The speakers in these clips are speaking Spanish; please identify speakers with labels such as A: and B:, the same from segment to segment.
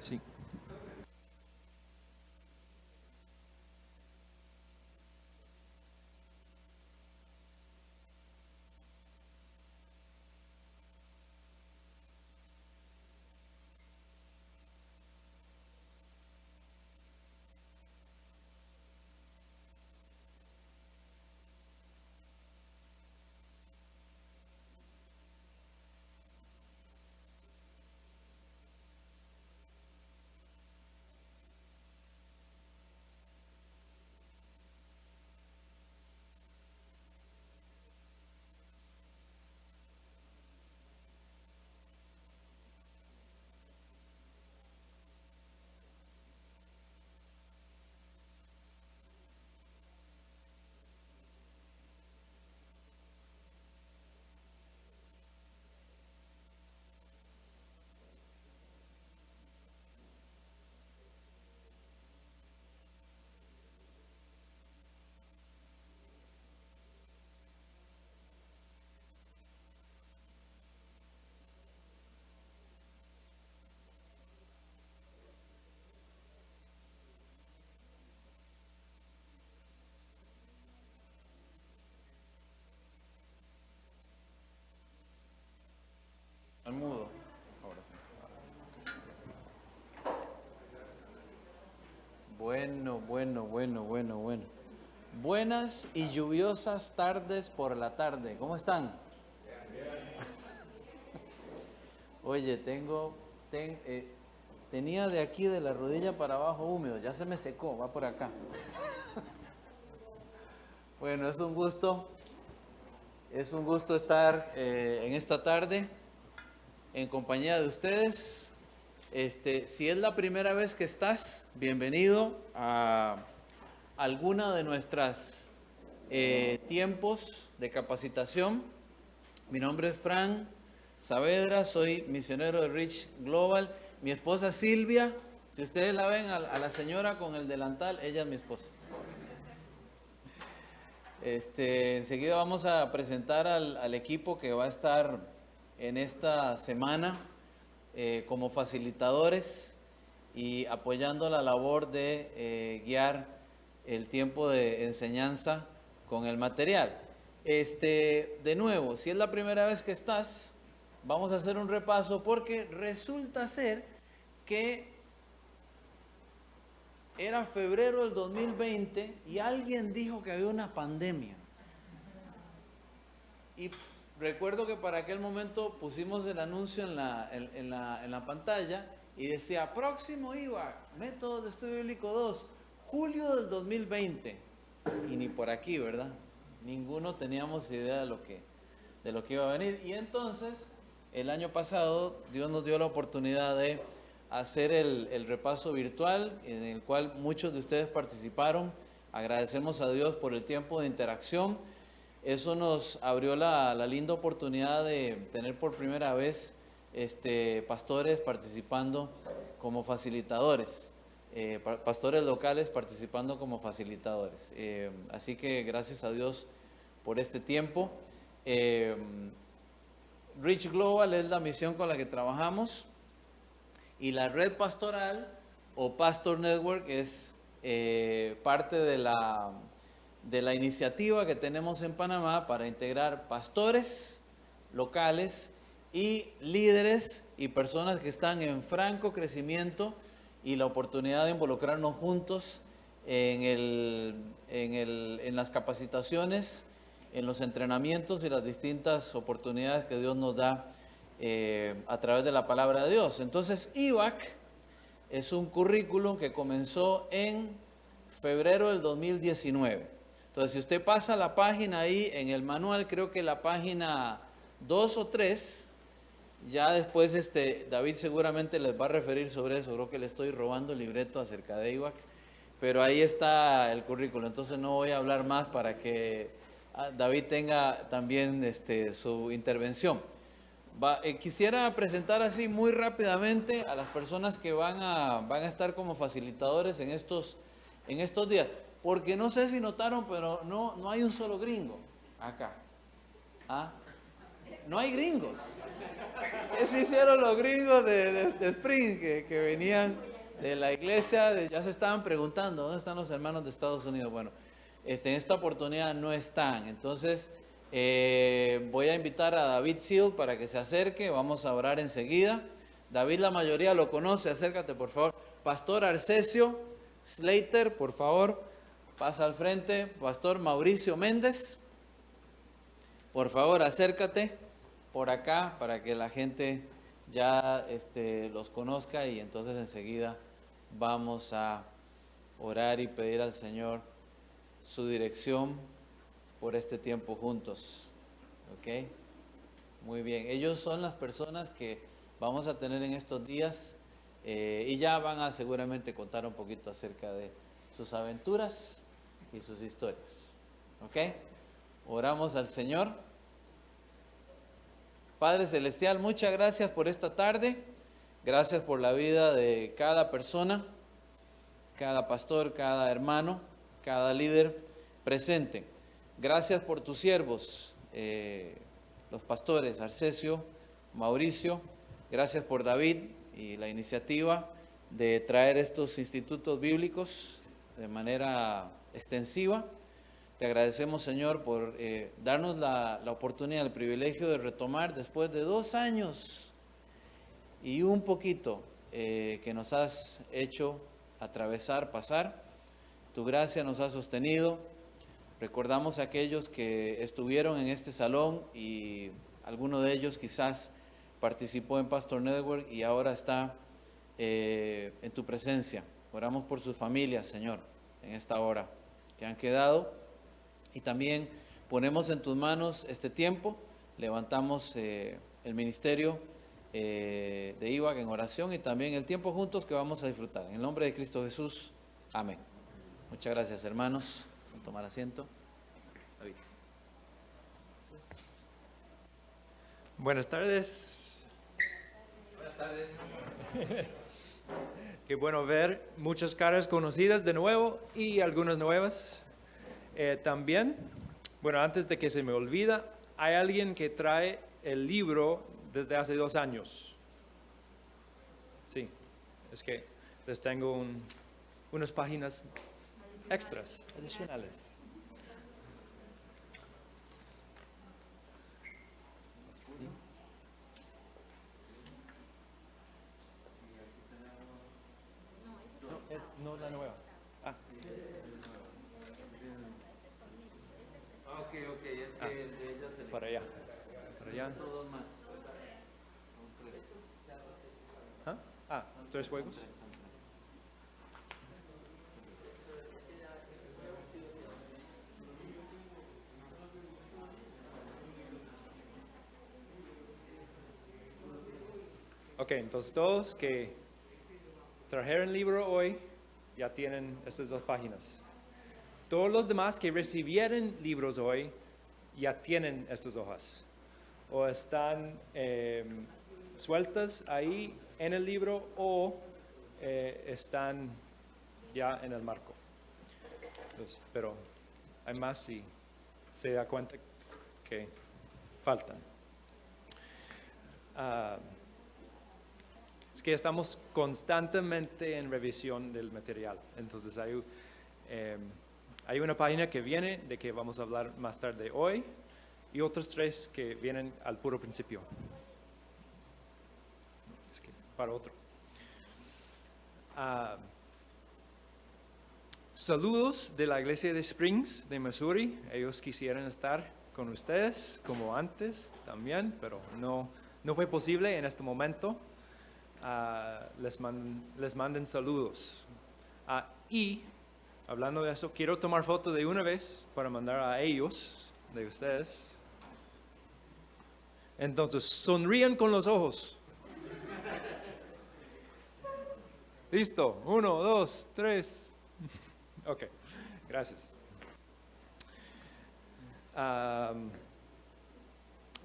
A: Sí. Al mudo. Ahora sí. Bueno. Buenas y lluviosas tardes por la tarde. ¿Cómo están? Oye, tenía de aquí de la rodilla para abajo húmedo. Ya se me secó, va por acá. Bueno, es un gusto estar en esta tarde en compañía de ustedes. Si es la primera vez que estás, bienvenido a alguna de nuestras tiempos de capacitación. Mi nombre es Fran Saavedra, soy misionero de Reach Global. Mi esposa Silvia, si ustedes la ven a la señora con el delantal, ella es mi esposa. Enseguida vamos a presentar al equipo que va a estar en esta semana como facilitadores y apoyando la labor de guiar el tiempo de enseñanza con el material. De nuevo, si es la primera vez que estás, vamos a hacer un repaso porque resulta ser que era febrero del 2020 y alguien dijo que había una pandemia. Y recuerdo que para aquel momento pusimos el anuncio en la pantalla y decía, próximo IVA, Método de Estudio Bíblico 2, julio del 2020. Y ni por aquí, ¿verdad? Ninguno teníamos idea de lo que iba a venir. Y entonces, el año pasado, Dios nos dio la oportunidad de hacer el repaso virtual, en el cual muchos de ustedes participaron. Agradecemos a Dios por el tiempo de interacción. Eso nos abrió la linda oportunidad de tener por primera vez pastores participando como facilitadores, pastores locales participando como facilitadores. Así que gracias a Dios por este tiempo. Reach Global es la misión con la que trabajamos y la red pastoral o Pastor Network es parte de la iniciativa que tenemos en Panamá para integrar pastores locales y líderes y personas que están en franco crecimiento y la oportunidad de involucrarnos juntos en las capacitaciones, en los entrenamientos y las distintas oportunidades que Dios nos da a través de la palabra de Dios. Entonces, IVAC es un currículum que comenzó en febrero del 2019. Entonces, si usted pasa la página ahí en el manual, creo que la página 2 o 3, ya después David seguramente les va a referir sobre eso. Creo que le estoy robando el libreto acerca de IVAC, pero ahí está el currículo. Entonces no voy a hablar más para que David tenga también su intervención. Quisiera presentar así muy rápidamente a las personas que van a estar como facilitadores en estos días. Porque no sé si notaron, pero no hay un solo gringo acá. ¿Ah? No hay gringos. ¿Qué se hicieron los gringos de Spring que venían de la iglesia? Ya se estaban preguntando, ¿dónde están los hermanos de Estados Unidos? Bueno, en esta oportunidad no están. Entonces, voy a invitar a David Seal para que se acerque. Vamos a orar enseguida. David, la mayoría lo conoce. Acércate, por favor. Pastor Arcesio Slater, por favor, pasa al frente. Pastor Mauricio Méndez, por favor, acércate por acá para que la gente ya los conozca, y entonces enseguida vamos a orar y pedir al Señor su dirección por este tiempo juntos. ¿Ok? Muy bien. Ellos son las personas que vamos a tener en estos días y ya van a seguramente contar un poquito acerca de sus aventuras y sus historias. ¿Ok? Oramos al Señor. Padre Celestial, muchas gracias por esta tarde. Gracias por la vida de cada persona, cada pastor, cada hermano, cada líder presente. Gracias por tus siervos, los pastores Arcesio, Mauricio. Gracias por David y la iniciativa de traer estos institutos bíblicos de manera extensiva. Te agradecemos, Señor, por darnos la oportunidad, el privilegio de retomar después de 2 años y un poquito que nos has hecho atravesar, pasar. Tu gracia nos ha sostenido. Recordamos a aquellos que estuvieron en este salón y alguno de ellos quizás participó en Pastor Network y ahora está en tu presencia. Oramos por sus familias, Señor, en esta hora que han quedado. Y también ponemos en tus manos este tiempo, levantamos el ministerio de IWAC en oración y también el tiempo juntos que vamos a disfrutar. En el nombre de Cristo Jesús, amén. Muchas gracias, hermanos. Pueden tomar asiento. David.
B: Buenas tardes.
A: Buenas tardes.
B: Qué bueno ver muchas caras conocidas de nuevo y algunas nuevas. También, bueno, antes de que se me olvida, hay alguien que trae el libro desde hace 2 años. Sí, es que les tengo unas páginas extras, adicionales. No, la nueva.
A: Ok, es que el de ella se le...
B: Para allá. Para allá.
A: Todos más.
B: ¿Ah? 3 juegos. Ok, entonces todos que trajeron el libro hoy ya tienen estas 2 páginas. Todos los demás que recibieron libros hoy ya tienen estas hojas o están sueltas ahí en el libro o están ya en el marco. Entonces, pero hay más si se da cuenta que faltan. Es que estamos constantemente en revisión del material. Entonces hay una página que viene de que vamos a hablar más tarde hoy y otras 3 que vienen al puro principio. Es que para otro. Saludos de la iglesia de Springs de Missouri. Ellos quisieran estar con ustedes como antes también, pero no fue posible en este momento. Les manden saludos. Y hablando de eso, quiero tomar foto de una vez para mandar a ellos, de ustedes. Entonces, sonríen con los ojos. Listo, 1, 2, 3. Ok, gracias.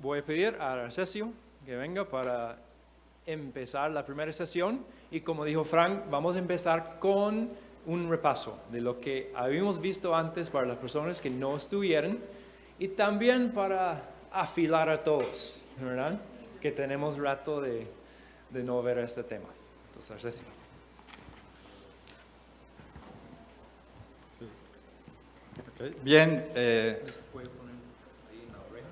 B: Voy a pedir a Arcesio que venga para empezar la primera sesión y como dijo Frank, vamos a empezar con un repaso de lo que habíamos visto antes para las personas que no estuvieron y también para afilar a todos, ¿verdad? que tenemos rato de no ver este tema. Entonces, Arcesio.
C: Okay. Bien.
B: ¿Puede poner ahí en la oreja?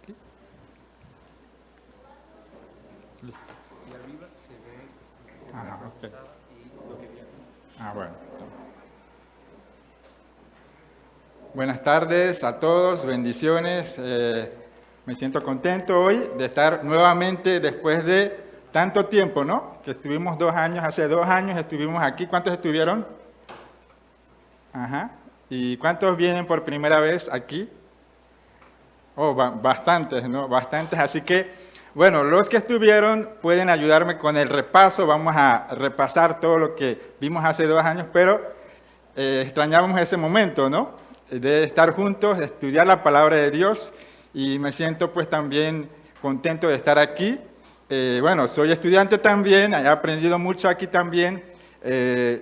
C: Aquí. Listo.
B: Y arriba se ve
C: Ajá,
B: la
C: ok.
B: portada y lo que viene.
C: Bueno. Buenas tardes a todos, bendiciones. Me siento contento hoy de estar nuevamente después de tanto tiempo, ¿no? Que estuvimos 2 años, hace 2 años estuvimos aquí. ¿Cuántos estuvieron? Ajá. ¿Y cuántos vienen por primera vez aquí? Oh, bastantes, ¿no? Bastantes. Así que, bueno, los que estuvieron pueden ayudarme con el repaso. Vamos a repasar todo lo que vimos hace 2 años, pero extrañábamos ese momento, ¿no? De estar juntos, de estudiar la palabra de Dios, y me siento pues también contento de estar aquí. Bueno, soy estudiante también, he aprendido mucho aquí también.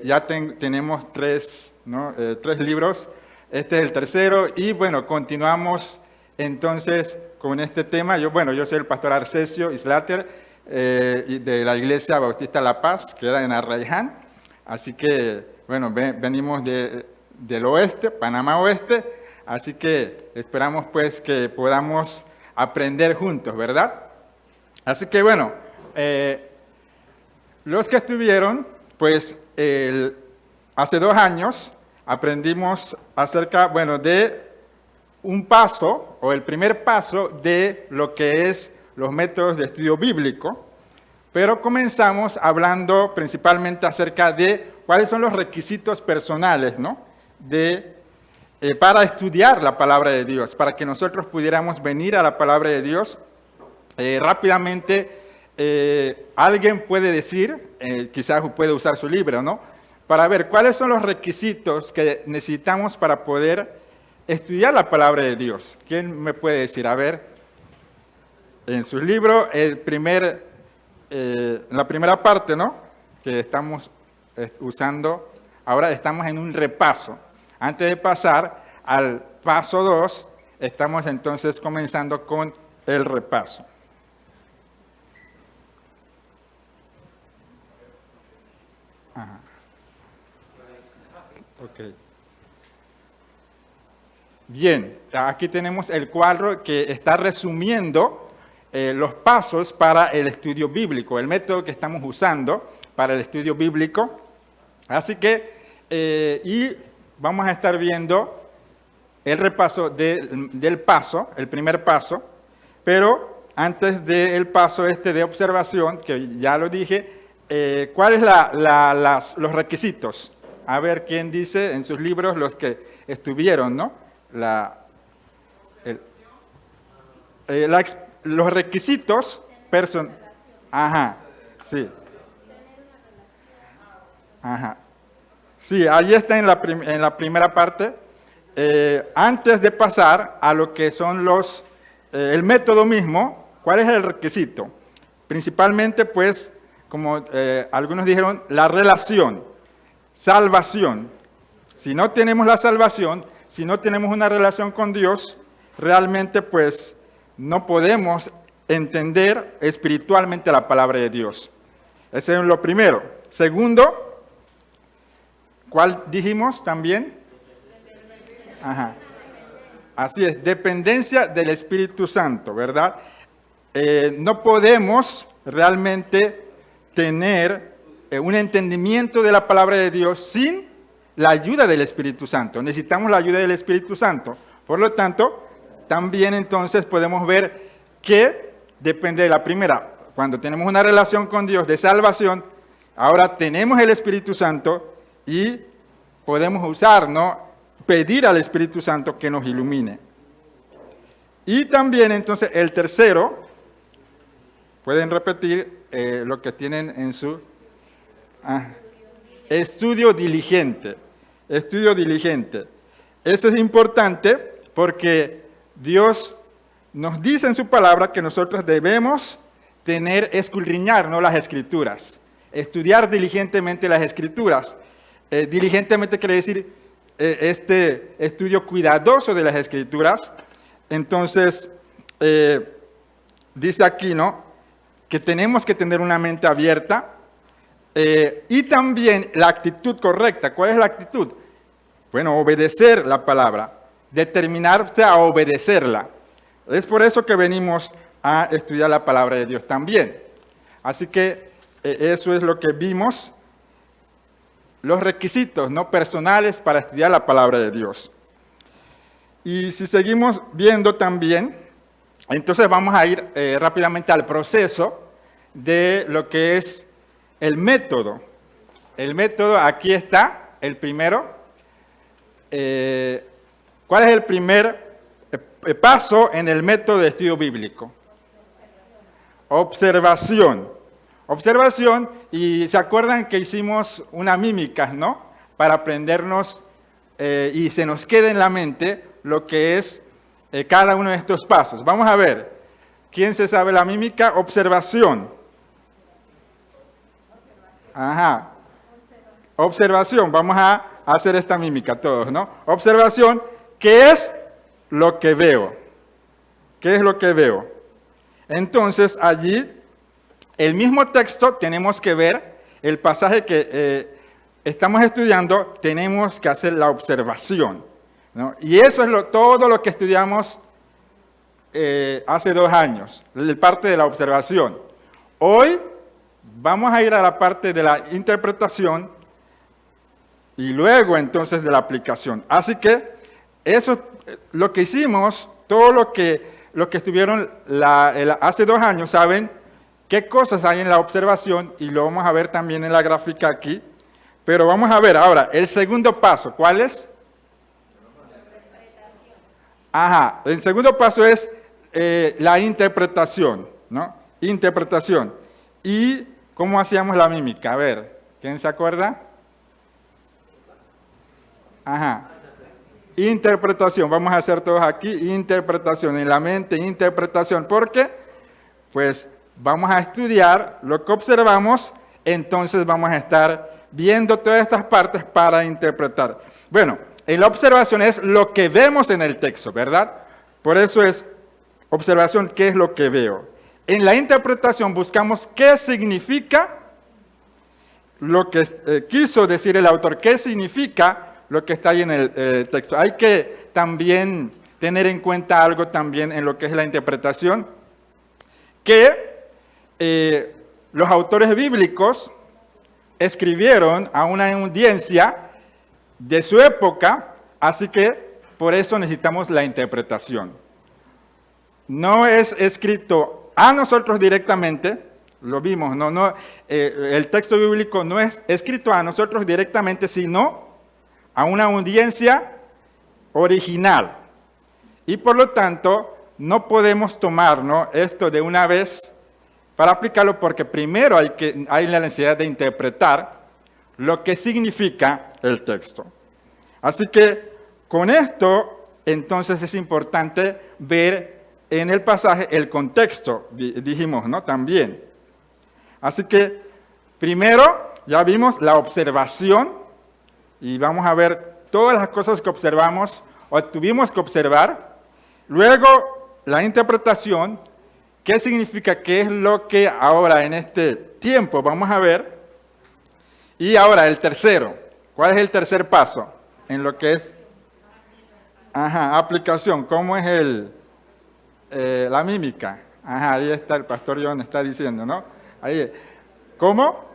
C: Ya tenemos 3 libros, este es el tercero, y bueno, continuamos entonces con este tema. Yo soy el pastor Arcesio Islater, de la Iglesia Bautista La Paz, que era en Arraiján. Así que, bueno, venimos del oeste, Panamá Oeste, así que esperamos pues que podamos aprender juntos, ¿verdad? Así que bueno, los que estuvieron, pues hace 2 años aprendimos acerca, de un paso, o el primer paso de lo que es los métodos de estudio bíblico, pero comenzamos hablando principalmente acerca de cuáles son los requisitos personales, ¿no? Para estudiar la palabra de Dios, para que nosotros pudiéramos venir a la palabra de Dios. Rápidamente, alguien puede decir, quizás puede usar su libro, ¿no? Para ver cuáles son los requisitos que necesitamos para poder estudiar la palabra de Dios. ¿Quién me puede decir? A ver, en su libro, la primera parte, ¿no? Que estamos usando, ahora estamos en un repaso. Antes de pasar al paso 2, estamos entonces comenzando con el repaso. Ajá. Ok. Bien, aquí tenemos el cuadro que está resumiendo los pasos para el estudio bíblico, el método que estamos usando para el estudio bíblico. Así que, y vamos a estar viendo el repaso del paso, el primer paso, pero antes del paso de observación, que ya lo dije, ¿cuáles los requisitos? A ver quién dice en sus libros los que estuvieron, ¿no? Los requisitos Ajá, sí. Ajá. Sí, ahí está en la primera parte. Antes de pasar a lo que son el método mismo, ¿cuál es el requisito? Principalmente, pues, como algunos dijeron, la relación, salvación. Si no tenemos la salvación, si no tenemos una relación con Dios, realmente, pues, no podemos entender espiritualmente la palabra de Dios. Ese es lo primero. Segundo, ¿cuál dijimos también? Ajá. Así es, dependencia del Espíritu Santo, ¿verdad? No podemos realmente tener un entendimiento de la palabra de Dios sin la ayuda del Espíritu Santo. Necesitamos la ayuda del Espíritu Santo. Por lo tanto, también entonces podemos ver que depende de la primera. Cuando tenemos una relación con Dios de salvación, ahora tenemos el Espíritu Santo y podemos usar, ¿no? Pedir al Espíritu Santo que nos ilumine. Y también entonces el tercero, pueden repetir lo que tienen en su estudio diligente. Estudio diligente. Eso es importante porque Dios nos dice en su palabra que nosotros debemos escudriñar, ¿no?, las Escrituras. estudiar diligentemente las Escrituras. Diligentemente quiere decir este estudio cuidadoso de las Escrituras. Entonces, dice aquí, ¿no?, que tenemos que tener una mente abierta y también la actitud correcta. ¿Cuál es la actitud? Bueno, obedecer la palabra, determinarse a obedecerla. Es por eso que venimos a estudiar la palabra de Dios también. Así que eso es lo que vimos, los requisitos no personales para estudiar la palabra de Dios. Y si seguimos viendo también, entonces vamos a ir rápidamente al proceso de lo que es el método. El método, aquí está, el primero. ¿Cuál es el primer paso en el método de estudio bíblico? Observación. Observación, y se acuerdan que hicimos una mímica, ¿no? Para aprendernos y se nos quede en la mente lo que es cada uno de estos pasos. Vamos a ver, ¿quién se sabe la mímica? Observación. Ajá. Observación, vamos a hacer esta mímica todos, ¿no? Observación, ¿qué es lo que veo? ¿Qué es lo que veo? Entonces, allí, el mismo texto, tenemos que ver el pasaje que estamos estudiando, tenemos que hacer la observación, ¿no? Y eso es todo lo que estudiamos hace 2 años, la parte de la observación. Hoy vamos a ir a la parte de la interpretación y luego entonces de la aplicación. Así que eso, lo que hicimos, todo lo que estuvieron hace 2 años, saben qué cosas hay en la observación y lo vamos a ver también en la gráfica aquí. Pero vamos a ver ahora, el segundo paso, ¿cuál es? Ajá, el segundo paso es la interpretación, ¿no? Interpretación. ¿Y cómo hacíamos la mímica? A ver, ¿quién se acuerda? Ajá. Interpretación, vamos a hacer todos aquí, interpretación, en la mente, interpretación. ¿Por qué? Pues vamos a estudiar lo que observamos, entonces vamos a estar viendo todas estas partes para interpretar. Bueno, en la observación es lo que vemos en el texto, ¿verdad? Por eso es observación, ¿qué es lo que veo? En la interpretación buscamos qué significa lo que quiso decir el autor, qué significa lo que está ahí en el texto. Hay que también tener en cuenta algo también en lo que es la interpretación, que los autores bíblicos escribieron a una audiencia de su época, así que por eso necesitamos la interpretación. No es escrito a nosotros directamente, lo vimos, el texto bíblico no es escrito a nosotros directamente, sino a una audiencia original. Y por lo tanto, no podemos tomar, ¿no?, esto de una vez para aplicarlo, porque primero hay la necesidad de interpretar lo que significa el texto. Así que con esto, entonces es importante ver en el pasaje el contexto, dijimos, ¿no?, también. Así que primero ya vimos la observación y vamos a ver todas las cosas que observamos o tuvimos que observar. Luego la interpretación, ¿qué significa? ¿Qué es lo que ahora en este tiempo vamos a ver? Y ahora el tercero, ¿cuál es el tercer paso en lo que es? Ajá, aplicación, ¿cómo es la mímica? Ajá, ahí está el pastor John, está diciendo, ¿no? Ahí, ¿cómo?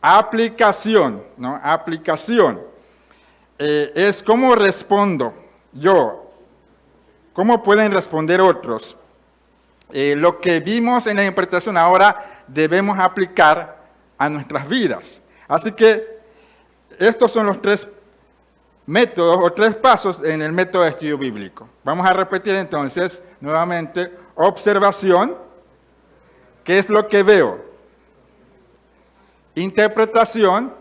C: Aplicación, ¿no? Aplicación. Es cómo respondo yo, cómo pueden responder otros. Lo que vimos en la interpretación ahora debemos aplicar a nuestras vidas. Así que estos son los 3 métodos o 3 pasos en el método de estudio bíblico. Vamos a repetir entonces nuevamente: observación, ¿qué es lo que veo? Interpretación,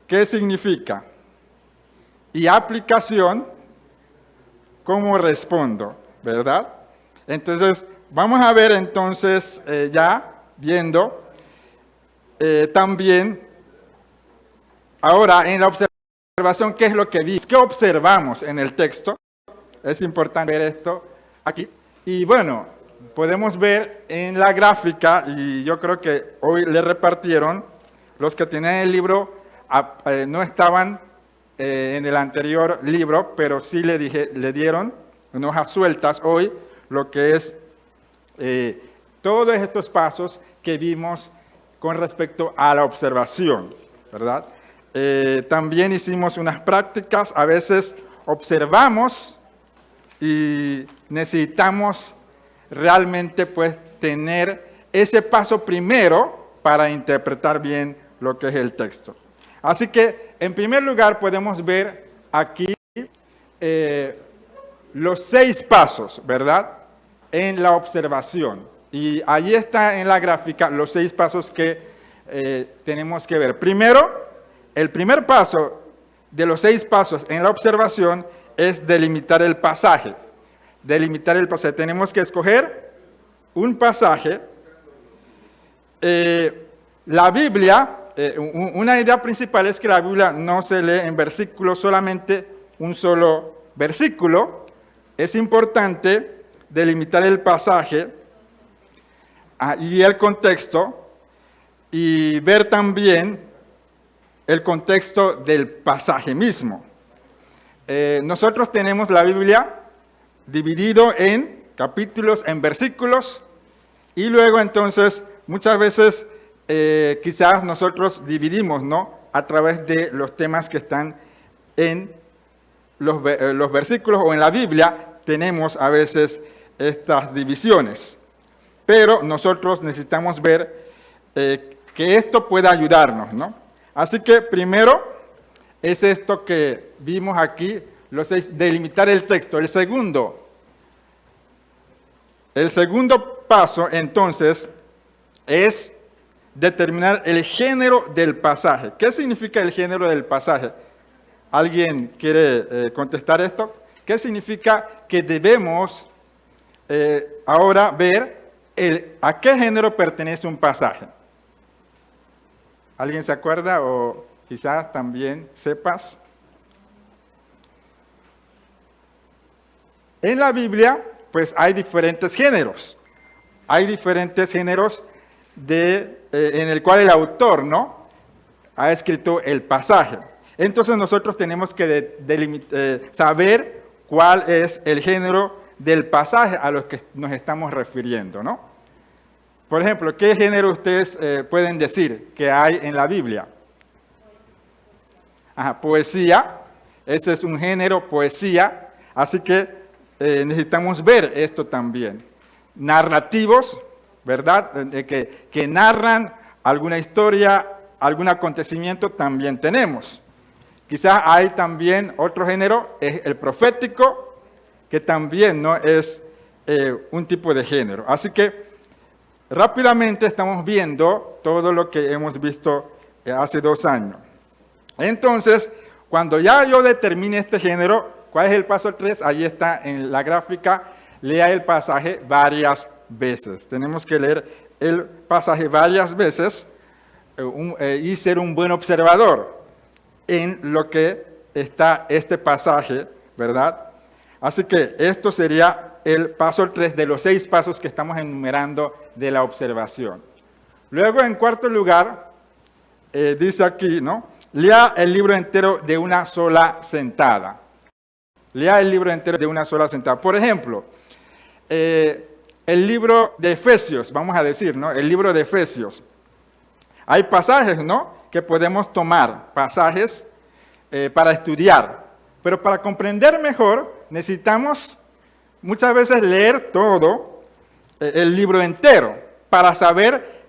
C: ¿qué significa? Y aplicación, ¿cómo respondo? ¿Verdad? Entonces, vamos a ver entonces, ya viendo también, ahora en la observación, ¿qué es lo que vimos? ¿Qué observamos en el texto? Es importante ver esto aquí. Y bueno, podemos ver en la gráfica, y yo creo que hoy le repartieron, los que tienen el libro no estaban en el anterior libro, pero sí le dieron en hojas sueltas hoy lo que es todos estos pasos que vimos con respecto a la observación, ¿verdad? También hicimos unas prácticas, a veces observamos y necesitamos realmente pues tener ese paso primero para interpretar bien lo que es el texto. Así que en primer lugar podemos ver aquí los 6 pasos, ¿verdad? En la observación. Y ahí está en la gráfica los 6 pasos que tenemos que ver. Primero, el primer paso de los 6 pasos en la observación es delimitar el pasaje. Delimitar el pasaje. Tenemos que escoger un pasaje. La Biblia, una idea principal es que la Biblia no se lee en versículos, solamente un solo versículo. Es importante delimitar el pasaje y el contexto y ver también el contexto del pasaje mismo. Nosotros tenemos la Biblia dividido en capítulos, en versículos, y luego entonces muchas veces quizás nosotros dividimos, ¿no?, a través de los temas que están en los versículos o en la Biblia. Tenemos a veces estas divisiones, pero nosotros necesitamos ver que esto pueda ayudarnos, ¿no? Así que primero es esto que vimos aquí, los 6, delimitar el texto. El segundo paso entonces es determinar el género del pasaje. ¿Qué significa el género del pasaje? ¿Alguien quiere contestar esto? ¿Qué significa que debemos ahora ver a qué género pertenece un pasaje? ¿Alguien se acuerda o quizás también sepas? En la Biblia, pues hay diferentes géneros. Hay diferentes géneros en el cual el autor, ¿no?, ha escrito el pasaje. Entonces nosotros tenemos que saber cuál es el género del pasaje a los que nos estamos refiriendo, ¿no? Por ejemplo, ¿qué género ustedes pueden decir que hay en la Biblia? Poesía, ese es un género, poesía, así que necesitamos ver esto también. Narrativos, ¿verdad? Que narran alguna historia, algún acontecimiento, también tenemos. Quizás hay también otro género, es el profético, que también no es un tipo de género. Así que rápidamente estamos viendo todo lo que hemos visto hace 2 años. Entonces, cuando ya yo determine este género, ¿cuál es el paso 3? Ahí está en la gráfica, lea el pasaje varias veces. Tenemos que leer el pasaje varias veces y ser un buen observador en lo que está este pasaje, ¿verdad? Así que esto sería el paso 3 de los 6 pasos que estamos enumerando de la observación. Luego, en cuarto lugar, dice aquí, ¿no?, lea el libro entero de una sola sentada. Lea el libro entero de una sola sentada. Por ejemplo, el libro de Efesios, vamos a decir, ¿no?, el libro de Efesios. Hay pasajes, ¿no?, que podemos tomar, pasajes para estudiar. Pero para comprender mejor, necesitamos muchas veces leer todo el libro entero para saber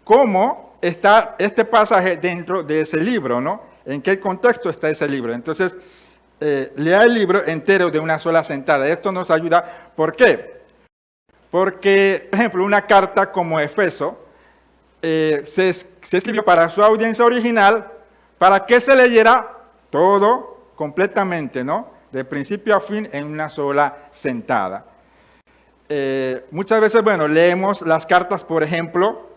C: cómo está este pasaje dentro de ese libro, ¿no? En qué contexto está ese libro. Entonces, lea el libro entero de una sola sentada. Esto nos ayuda. ¿Por qué? Porque, por ejemplo, una carta como Efeso se escribió para su audiencia original para que se leyera todo completamente, ¿no?, de principio a fin en una sola sentada. Muchas veces, bueno, leemos las cartas, por ejemplo,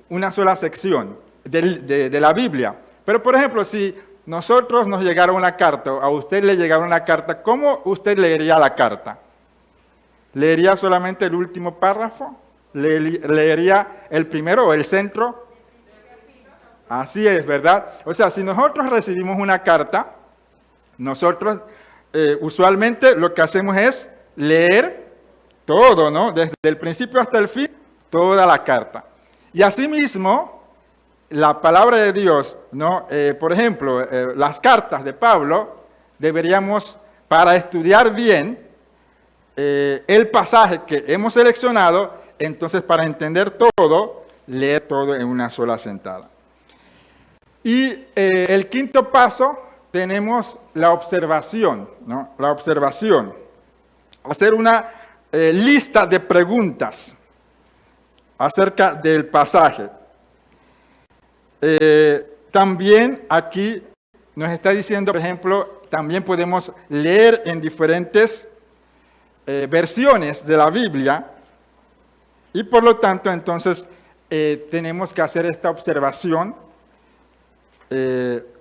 C: una sola sección de la Biblia. Pero, por ejemplo, si nosotros nos llegara una carta, o a usted le llegara una carta, ¿cómo usted leería la carta? ¿Leería solamente el último párrafo? ¿Leería el primero o el centro? Así es, ¿verdad? O sea, si nosotros recibimos una carta, nosotros usualmente lo que hacemos es leer todo, ¿no? Desde el principio hasta el fin, toda la carta. Y asimismo, la palabra de Dios, ¿no? Por ejemplo, las cartas de Pablo, deberíamos, para estudiar bien el pasaje que hemos seleccionado, entonces para entender todo, leer todo en una sola sentada. Y el quinto paso, tenemos la observación, ¿no? La observación. Hacer una lista de preguntas acerca del pasaje. También aquí nos está diciendo, por ejemplo, también podemos leer en diferentes versiones de la Biblia y por lo tanto entonces tenemos que hacer esta observación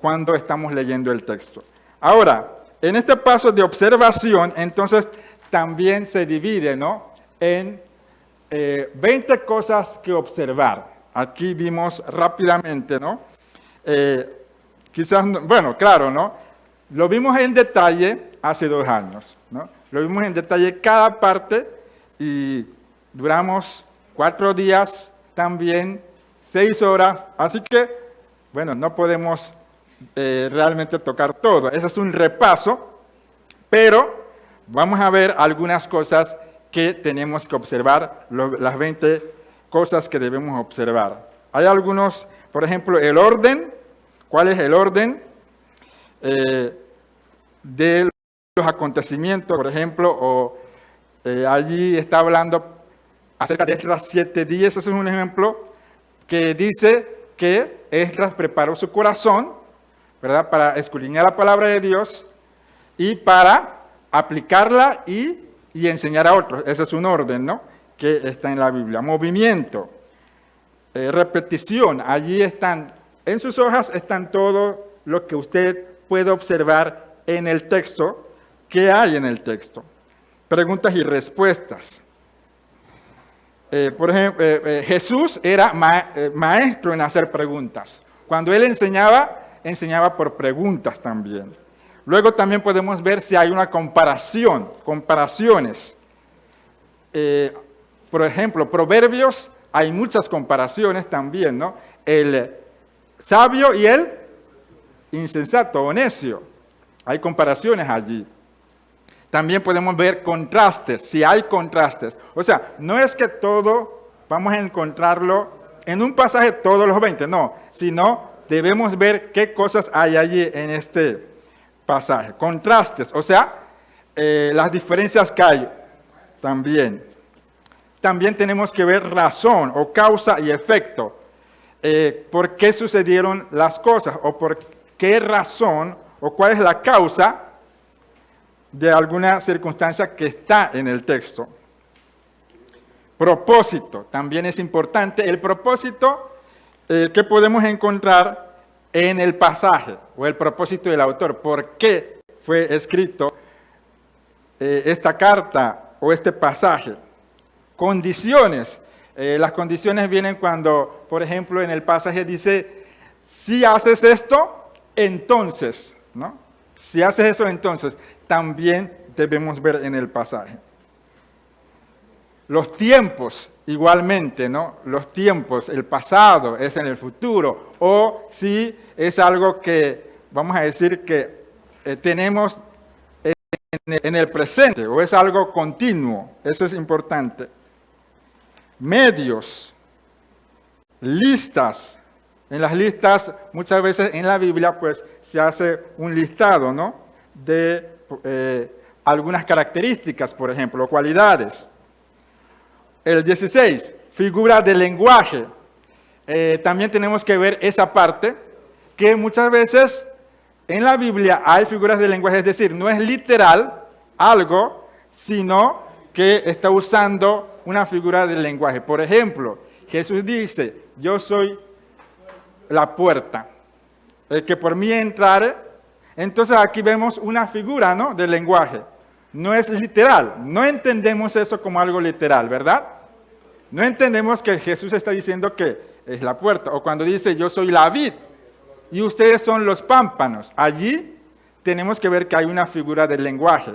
C: cuando estamos leyendo el texto. Ahora, en este paso de observación, entonces también se divide, ¿no?, en 20 cosas que observar. Aquí vimos rápidamente, ¿no? Quizás, bueno, claro, ¿no? Lo vimos en detalle hace 2 años, ¿no? Lo vimos en detalle cada parte y duramos 4 días también, 6 horas, así que, bueno, no podemos realmente tocar todo. Ese es un repaso, pero vamos a ver algunas cosas que tenemos que observar, las 20 cosas que debemos observar. Hay algunos, por ejemplo, el orden. ¿Cuál es el orden de los acontecimientos? Por ejemplo, o allí está hablando acerca de Esdras 7:10. Ese es un ejemplo que dice que Esdras preparó su corazón, ¿verdad?, para escudriñar la palabra de Dios y para aplicarla y enseñar a otros. Ese es un orden, ¿no?, que está en la Biblia. Movimiento, repetición, allí están, en sus hojas están todo lo que usted puede observar en el texto, que hay en el texto. Preguntas y respuestas. Por ejemplo, Jesús era maestro en hacer preguntas. Cuando él enseñaba por preguntas también. Luego también podemos ver si hay una comparaciones. Por ejemplo, Proverbios, hay muchas comparaciones también, ¿no? El sabio y el insensato o necio. Hay comparaciones allí. También podemos ver contrastes, si hay contrastes. O sea, no es que todo vamos a encontrarlo en un pasaje todos los 20, no, sino debemos ver qué cosas hay allí en este pasaje. Contrastes, o sea, las diferencias que hay también. También tenemos que ver razón o causa y efecto. ¿Por qué sucedieron las cosas? O por qué razón o cuál es la causa de alguna circunstancia que está en el texto. Propósito, también es importante. El propósito que podemos encontrar en el pasaje o el propósito del autor. ¿Por qué fue escrito esta carta o este pasaje? Condiciones. Las condiciones vienen cuando, por ejemplo, en el pasaje dice, si haces esto, entonces, ¿no? Si haces eso, entonces, también debemos ver en el pasaje. Los tiempos, igualmente, ¿no? Los tiempos, el pasado es en el futuro, o si es algo que, vamos a decir que tenemos en el presente, o es algo continuo, eso es importante. Medios, listas. En las listas, muchas veces en la Biblia, pues, se hace un listado, ¿no?, de algunas características, por ejemplo, cualidades. El 16, figura de lenguaje. También tenemos que ver esa parte, que muchas veces en la Biblia hay figuras de lenguaje, es decir, no es literal algo, sino que está usando una figura de lenguaje. Por ejemplo, Jesús dice, yo soy la puerta, el que por mí entrare. Entonces aquí vemos una figura, ¿no?, del lenguaje. No es literal, no entendemos eso como algo literal, ¿verdad? No entendemos que Jesús está diciendo que es la puerta, o cuando dice yo soy la vid y ustedes son los pámpanos. Allí tenemos que ver que hay una figura del lenguaje,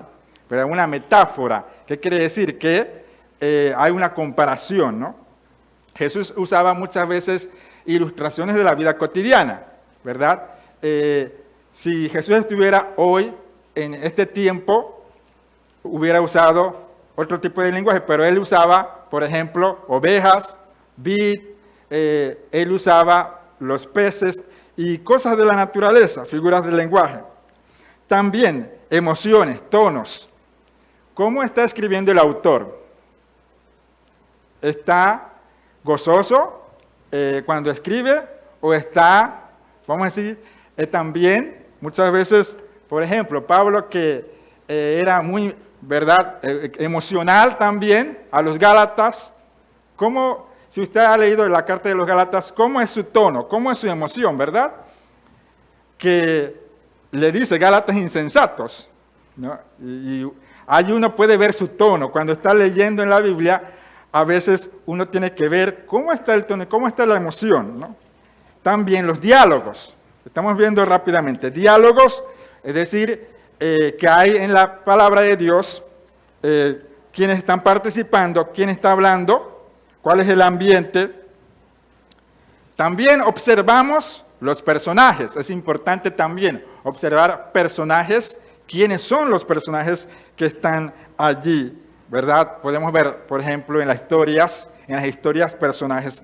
C: pero una metáfora. ¿Qué quiere decir? Que hay una comparación, ¿no? Jesús usaba muchas veces ilustraciones de la vida cotidiana, ¿verdad? Si Jesús estuviera hoy en este tiempo, hubiera usado otro tipo de lenguaje, pero él usaba, por ejemplo, ovejas, vid, él usaba los peces y cosas de la naturaleza, figuras del lenguaje. También emociones, tonos. ¿Cómo está escribiendo el autor? ¿Está gozoso cuando escribe o está, vamos a decir, también muchas veces, por ejemplo, Pablo que era muy, ¿verdad?, emocional también a los Gálatas? ¿Cómo, si usted ha leído la carta de los Gálatas, cómo es su tono, cómo es su emoción, verdad? Que le dice Gálatas insensatos, ¿no? Y ahí uno puede ver su tono. Cuando está leyendo en la Biblia, a veces uno tiene que ver cómo está el tono, cómo está la emoción, ¿no? También los diálogos. Estamos viendo rápidamente. Diálogos, es decir, que hay en la palabra de Dios, quienes están participando, quién está hablando, cuál es el ambiente. También observamos los personajes. Es importante también observar personajes, quiénes son los personajes que están allí, ¿verdad? Podemos ver, por ejemplo, en las historias personajes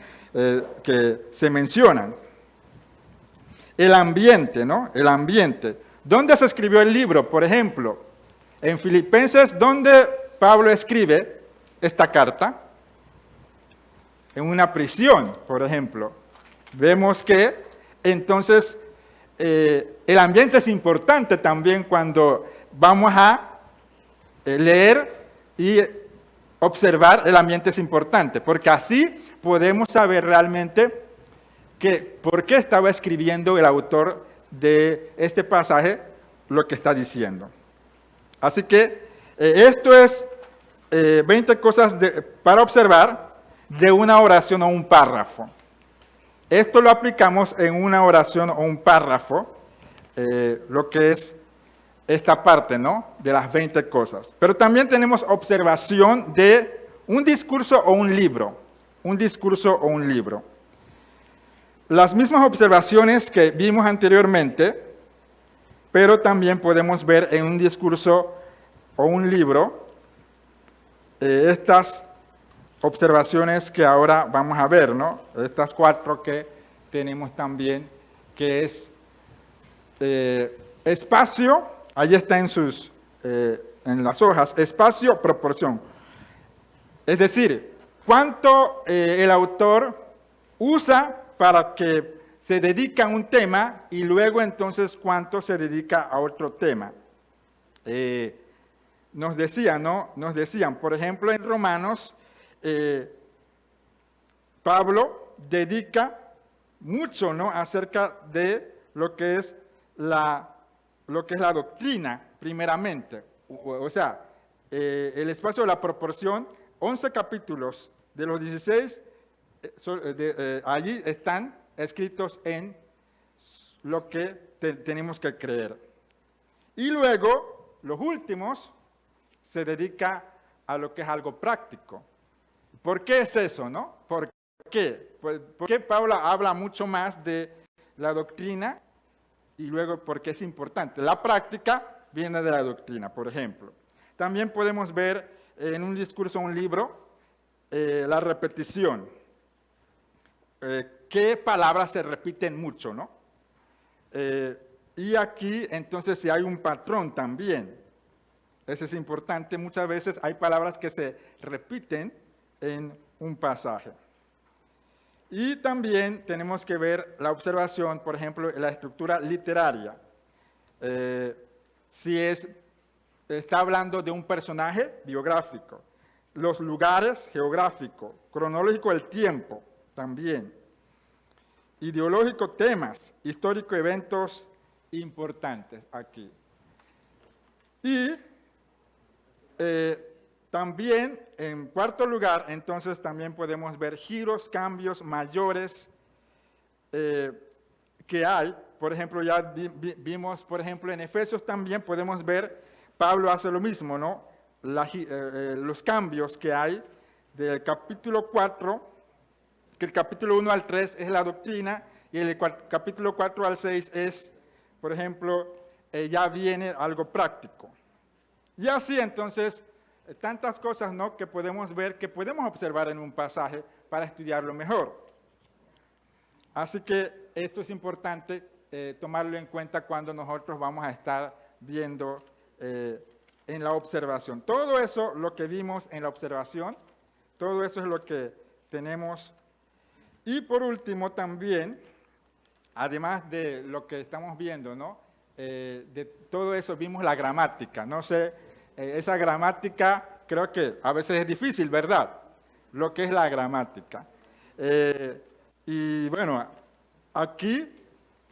C: que se mencionan. El ambiente, ¿no? El ambiente. ¿Dónde se escribió el libro? Por ejemplo, en Filipenses, ¿dónde Pablo escribe esta carta? En una prisión, por ejemplo. Vemos que, entonces, el ambiente es importante también cuando vamos a leer y observar. El ambiente es importante, porque así podemos saber realmente por qué estaba escribiendo el autor de este pasaje lo que está diciendo. Así que esto es 20 cosas para observar de una oración o un párrafo. Esto lo aplicamos en una oración o un párrafo, lo que es esta parte, ¿no?, de las 20 cosas. Pero también tenemos observación de un discurso o un libro. Un discurso o un libro. Las mismas observaciones que vimos anteriormente, pero también podemos ver en un discurso o un libro estas observaciones que ahora vamos a ver, ¿no? Estas 4 que tenemos también, que es espacio, ahí está en las hojas, espacio, proporción. Es decir, cuánto el autor usa para que se dedica a un tema y luego entonces cuánto se dedica a otro tema. Nos decían, ¿no? Nos decían, por ejemplo, en Romanos, Pablo dedica mucho, ¿no?, acerca de lo que es la doctrina, primeramente. O sea, el espacio de la proporción, 11 capítulos de los 16, allí están escritos en lo que tenemos que creer. Y luego, los últimos, se dedica a lo que es algo práctico. ¿Por qué es eso, no? ¿Por qué? Pues, porque Pablo habla mucho más de la doctrina y luego porque es importante. La práctica viene de la doctrina, por ejemplo. También podemos ver en un discurso, un libro, la repetición. ¿Qué palabras se repiten mucho, no? Y aquí, entonces, si hay un patrón también. Eso es importante. Muchas veces hay palabras que se repiten en un pasaje. Y también tenemos que ver la observación, por ejemplo, en la estructura literaria. Si está hablando de un personaje biográfico, los lugares geográficos, cronológico, el tiempo también. ideológico, temas, histórico, eventos importantes aquí. Y también, en cuarto lugar, entonces también podemos ver giros, cambios mayores que hay. Por ejemplo, ya vimos, por ejemplo, en Efesios también podemos ver, Pablo hace lo mismo, ¿no? Los cambios que hay del capítulo 4, que el capítulo 1 al 3 es la doctrina, y el capítulo 4 al 6 es, por ejemplo, ya viene algo práctico. Y así entonces, tantas cosas, ¿no?, que podemos ver, que podemos observar en un pasaje para estudiarlo mejor. Así que esto es importante tomarlo en cuenta cuando nosotros vamos a estar viendo en la observación. Todo eso, lo que vimos en la observación, todo eso es lo que tenemos. Y por último también, además de lo que estamos viendo, ¿no?, de todo eso vimos la gramática. No sé, esa gramática creo que a veces es difícil, ¿verdad? Lo que es la gramática. Y bueno, aquí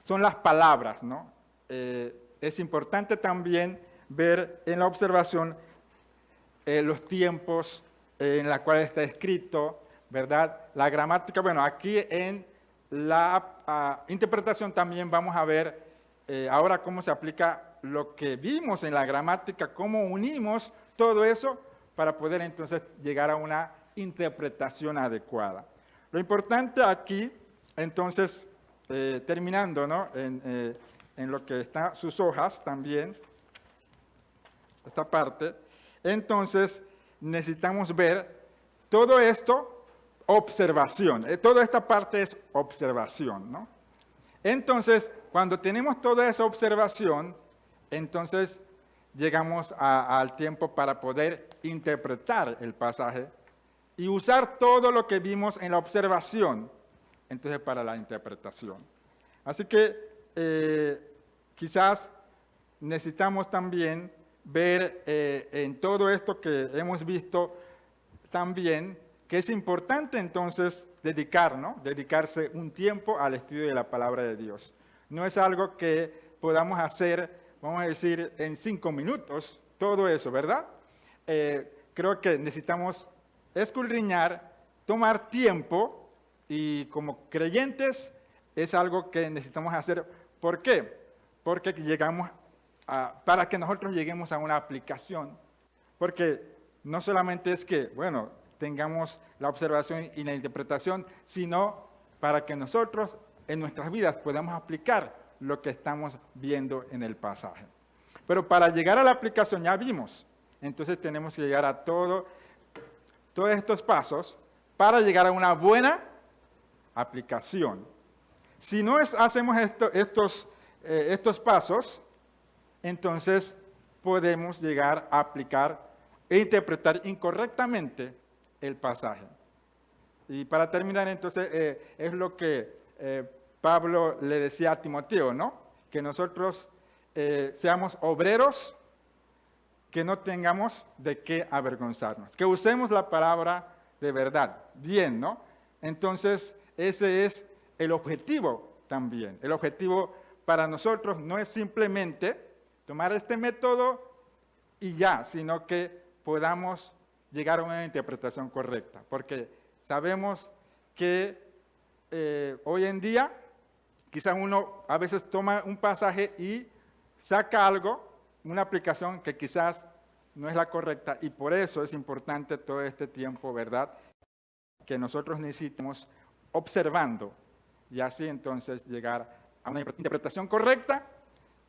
C: son las palabras, ¿no? Es importante también ver en la observación los tiempos en los cuales está escrito, ¿verdad? La gramática, bueno, aquí en la interpretación también vamos a ver ahora cómo se aplica lo que vimos en la gramática, cómo unimos todo eso para poder entonces llegar a una interpretación adecuada. Lo importante aquí, entonces, terminando, ¿no?, en lo que están sus hojas también, esta parte, entonces necesitamos ver todo esto, observación. Toda esta parte es observación, ¿no? Entonces, cuando tenemos toda esa observación, entonces llegamos al tiempo para poder interpretar el pasaje y usar todo lo que vimos en la observación, entonces para la interpretación. Así que quizás necesitamos también ver en todo esto que hemos visto también que es importante entonces dedicarse un tiempo al estudio de la palabra de Dios. No es algo que podamos hacer, vamos a decir, en 5 minutos, todo eso, ¿verdad? Creo que necesitamos escudriñar, tomar tiempo, y como creyentes es algo que necesitamos hacer. ¿Por qué? Porque para que nosotros lleguemos a una aplicación. Porque no solamente es que, bueno, tengamos la observación y la interpretación, sino para que nosotros en nuestras vidas podamos aplicar lo que estamos viendo en el pasaje. Pero para llegar a la aplicación ya vimos, entonces tenemos que llegar a todos estos pasos para llegar a una buena aplicación. Si no hacemos estos pasos, entonces podemos llegar a aplicar e interpretar incorrectamente el pasaje. Y para terminar, entonces, es lo que Pablo le decía a Timoteo, ¿no? Que nosotros seamos obreros, que no tengamos de qué avergonzarnos, que usemos la palabra de verdad, bien, ¿no? Entonces, ese es el objetivo también. El objetivo para nosotros no es simplemente tomar este método y ya, sino que podamos llegar a una interpretación correcta, porque sabemos que hoy en día quizás uno a veces toma un pasaje y saca algo, una aplicación que quizás no es la correcta, y por eso es importante todo este tiempo, ¿verdad?, que nosotros necesitamos observando, y así entonces llegar a una interpretación correcta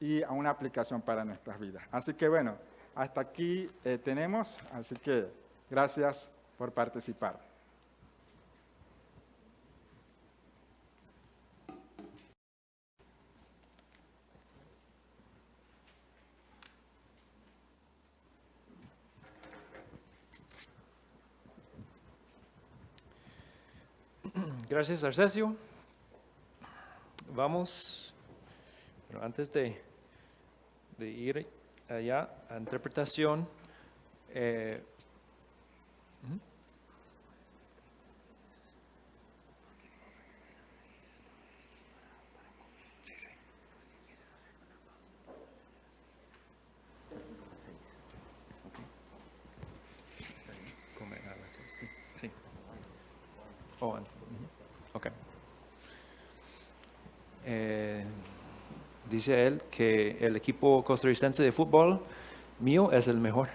C: y a una aplicación para nuestras vidas. Así que bueno, hasta aquí tenemos, así que gracias por participar.
B: Gracias, Arcesio. Vamos, pero antes de ir allá a interpretación, dice él que el equipo costarricense de fútbol mío es el mejor.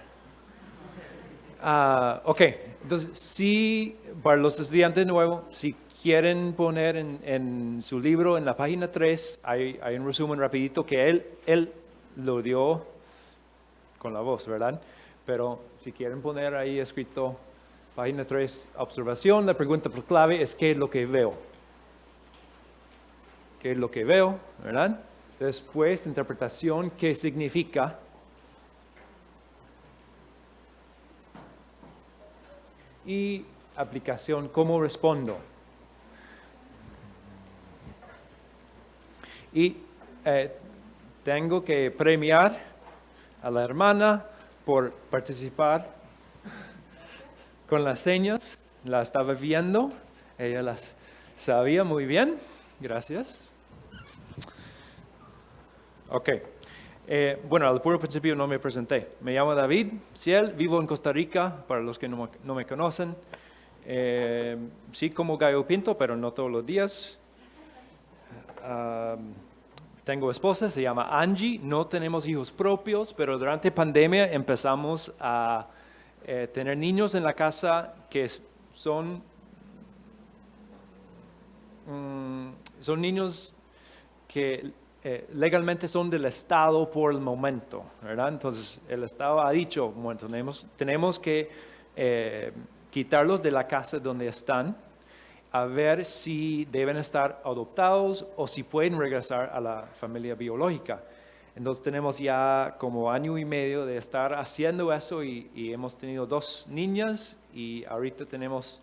B: Ok, entonces sí, para los estudiantes nuevos, si quieren poner en su libro, en la página 3, hay un resumen rapidito que él lo dio con la voz, ¿verdad? Pero si quieren poner ahí escrito, página 3, observación, la pregunta por clave es ¿qué es lo que veo? ¿Qué es lo que veo? ¿Verdad? Después, interpretación, ¿qué significa? Y aplicación, ¿cómo respondo? Y tengo que premiar a la hermana por participar con las señas. La estaba viendo, ella las sabía muy bien. Gracias. Ok. Bueno, al puro principio no me presenté. Me llamo David Ciel, vivo en Costa Rica, para los que no me conocen. Sí como gallo pinto, pero no todos los días. Tengo esposa, se llama Angie, no tenemos hijos propios, pero durante pandemia empezamos a tener niños en la casa que son niños que legalmente son del Estado por el momento, ¿verdad? Entonces el Estado ha dicho, bueno, tenemos que quitarlos de la casa donde están, a ver si deben estar adoptados o si pueden regresar a la familia biológica. Entonces tenemos ya como año y medio de estar haciendo eso y hemos tenido 2 niñas y ahorita tenemos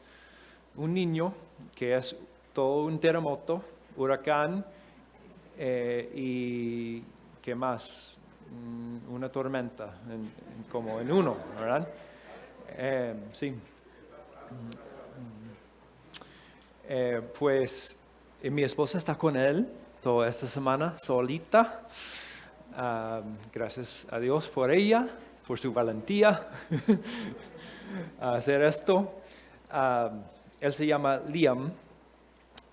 B: un niño que es todo un terremoto, huracán y ¿qué más? Una tormenta, como en uno, ¿verdad? Sí. Pues mi esposa está con él toda esta semana solita. Gracias a Dios por ella, por su valentía a hacer esto. Él se llama Liam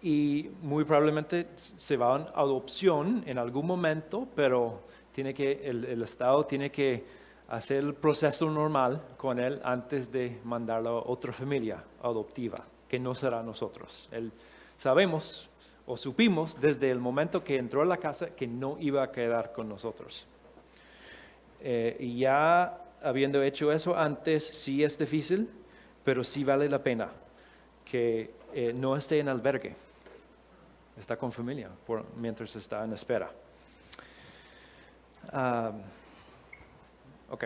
B: y muy probablemente se va a adopción en algún momento, pero el Estado tiene que hacer el proceso normal con él antes de mandarlo a otra familia adoptiva, que no será nosotros. Sabemos o supimos desde el momento que entró a la casa que no iba a quedar con nosotros. Y ya habiendo hecho eso antes, sí es difícil, pero sí vale la pena que no esté en albergue, está con familia mientras está en espera. Ok.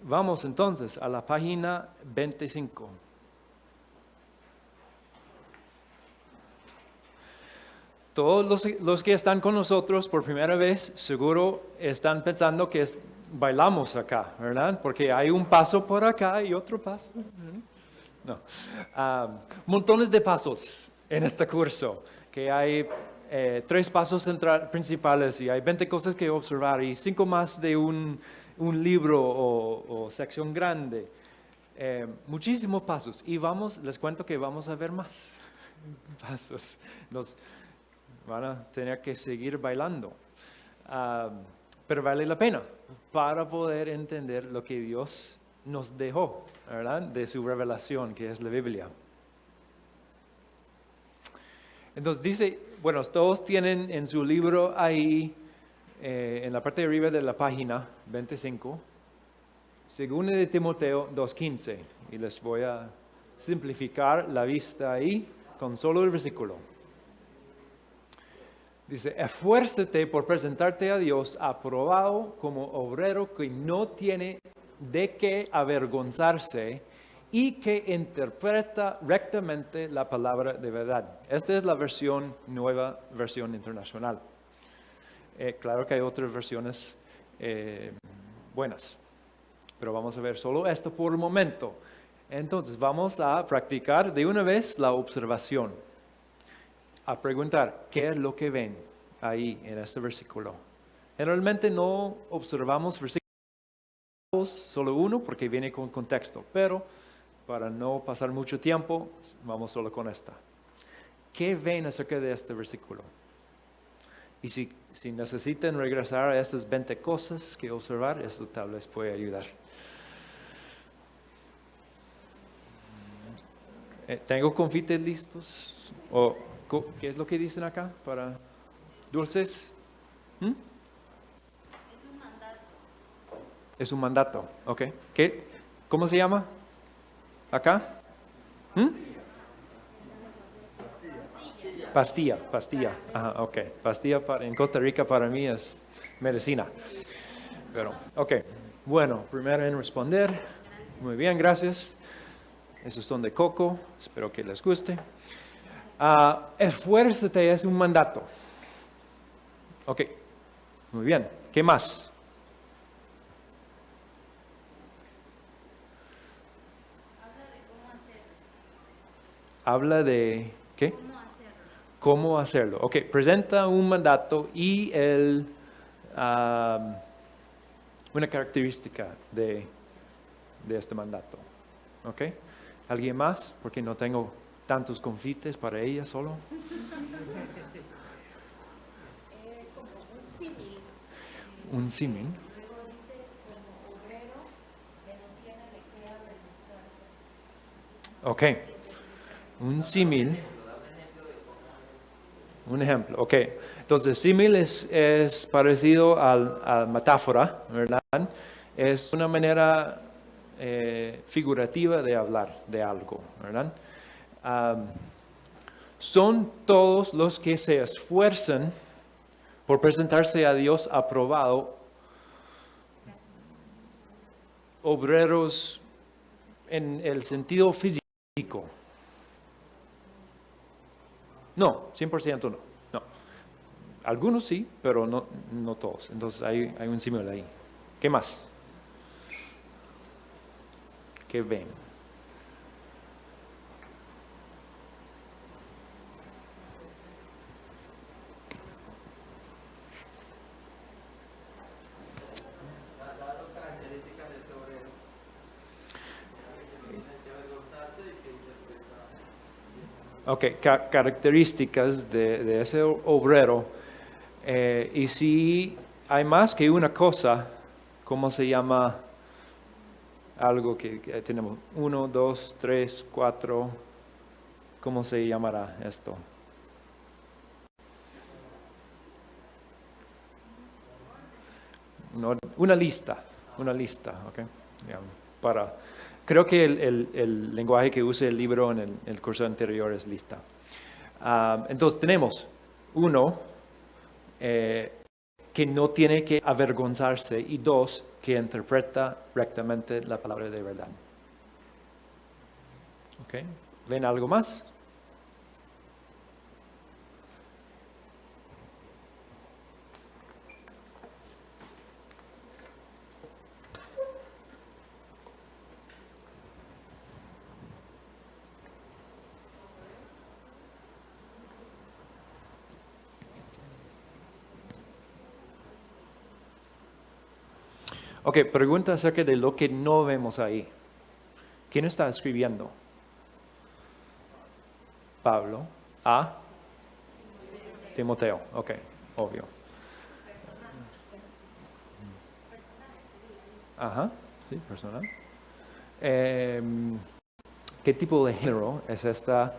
B: Vamos entonces a la página 25. Todos los que están con nosotros por primera vez seguro están pensando que bailamos acá, ¿verdad? Porque hay un paso por acá y otro paso. No. Montones de pasos en este curso, que hay 3 pasos principales y hay 20 cosas que observar y 5 más de un libro o sección grande. Muchísimos pasos y les cuento que vamos a ver más pasos. Van a tener que seguir bailando. Pero vale la pena para poder entender lo que Dios nos dejó, ¿verdad? De su revelación, que es la Biblia. Entonces dice, bueno, todos tienen en su libro ahí, en la parte de arriba de la página 25, Segunda de Timoteo 2:15. Y les voy a simplificar la vista ahí con solo el versículo. Dice, esfuérzate por presentarte a Dios aprobado como obrero que no tiene de qué avergonzarse y que interpreta rectamente la palabra de verdad. Esta es la nueva versión internacional. Claro que hay otras versiones buenas, pero vamos a ver solo esto por un momento. Entonces vamos a practicar de una vez la observación. A preguntar, ¿qué es lo que ven ahí en este versículo? Generalmente no observamos versículos, solo uno, porque viene con contexto, pero para no pasar mucho tiempo, vamos solo con esta. ¿Qué ven acerca de este versículo? Y si necesitan regresar a estas 20 cosas que observar, esto tal vez puede ayudar. ¿Tengo confites listos? ¿O qué es lo que dicen acá para dulces? ¿Mm? Es un mandato, ok. ¿Cómo se llama? ¿Acá? ¿Mm? Pastilla. Ajá, ok. Pastilla en Costa Rica para mí es medicina. Pero, ok. Bueno, primero en responder. Muy bien, gracias. Esos son de coco. Espero que les guste. Esfuérzate es un mandato. Ok. Muy bien. ¿Qué más? Habla de ¿qué? ¿Cómo hacerlo? Ok, presenta un mandato y una característica de este mandato. Ok, ¿alguien más? Porque no tengo tantos confites para ella solo.
D: Como un símil.
B: Un símil.
D: Luego dice como obrero que no tiene de qué avergonzarse.
B: Ok, un símil. Un ejemplo, ok. Entonces, símil es parecido a metáfora, ¿verdad? Es una manera figurativa de hablar de algo, ¿verdad? Son todos los que se esfuerzan por presentarse a Dios aprobado, obreros en el sentido físico. No, 100% no. No. Algunos sí, pero no todos. Entonces hay un símil ahí. ¿Qué más? ¿Qué ven? Ok, características de ese obrero. Y si hay más que una cosa, ¿cómo se llama algo que tenemos? 1, 2, 3, 4. ¿Cómo se llamará esto? Una lista, ¿ok? Creo que el lenguaje que usa el libro en el curso anterior es lista. Entonces tenemos uno que no tiene que avergonzarse y dos que interpreta rectamente la palabra de verdad. ¿Ok? ¿Ven algo más? Ok, pregunta acerca de lo que no vemos ahí. ¿Quién está escribiendo? Pablo. A Timoteo. Ok, obvio. Ajá, sí, personal. ¿Qué tipo de género es este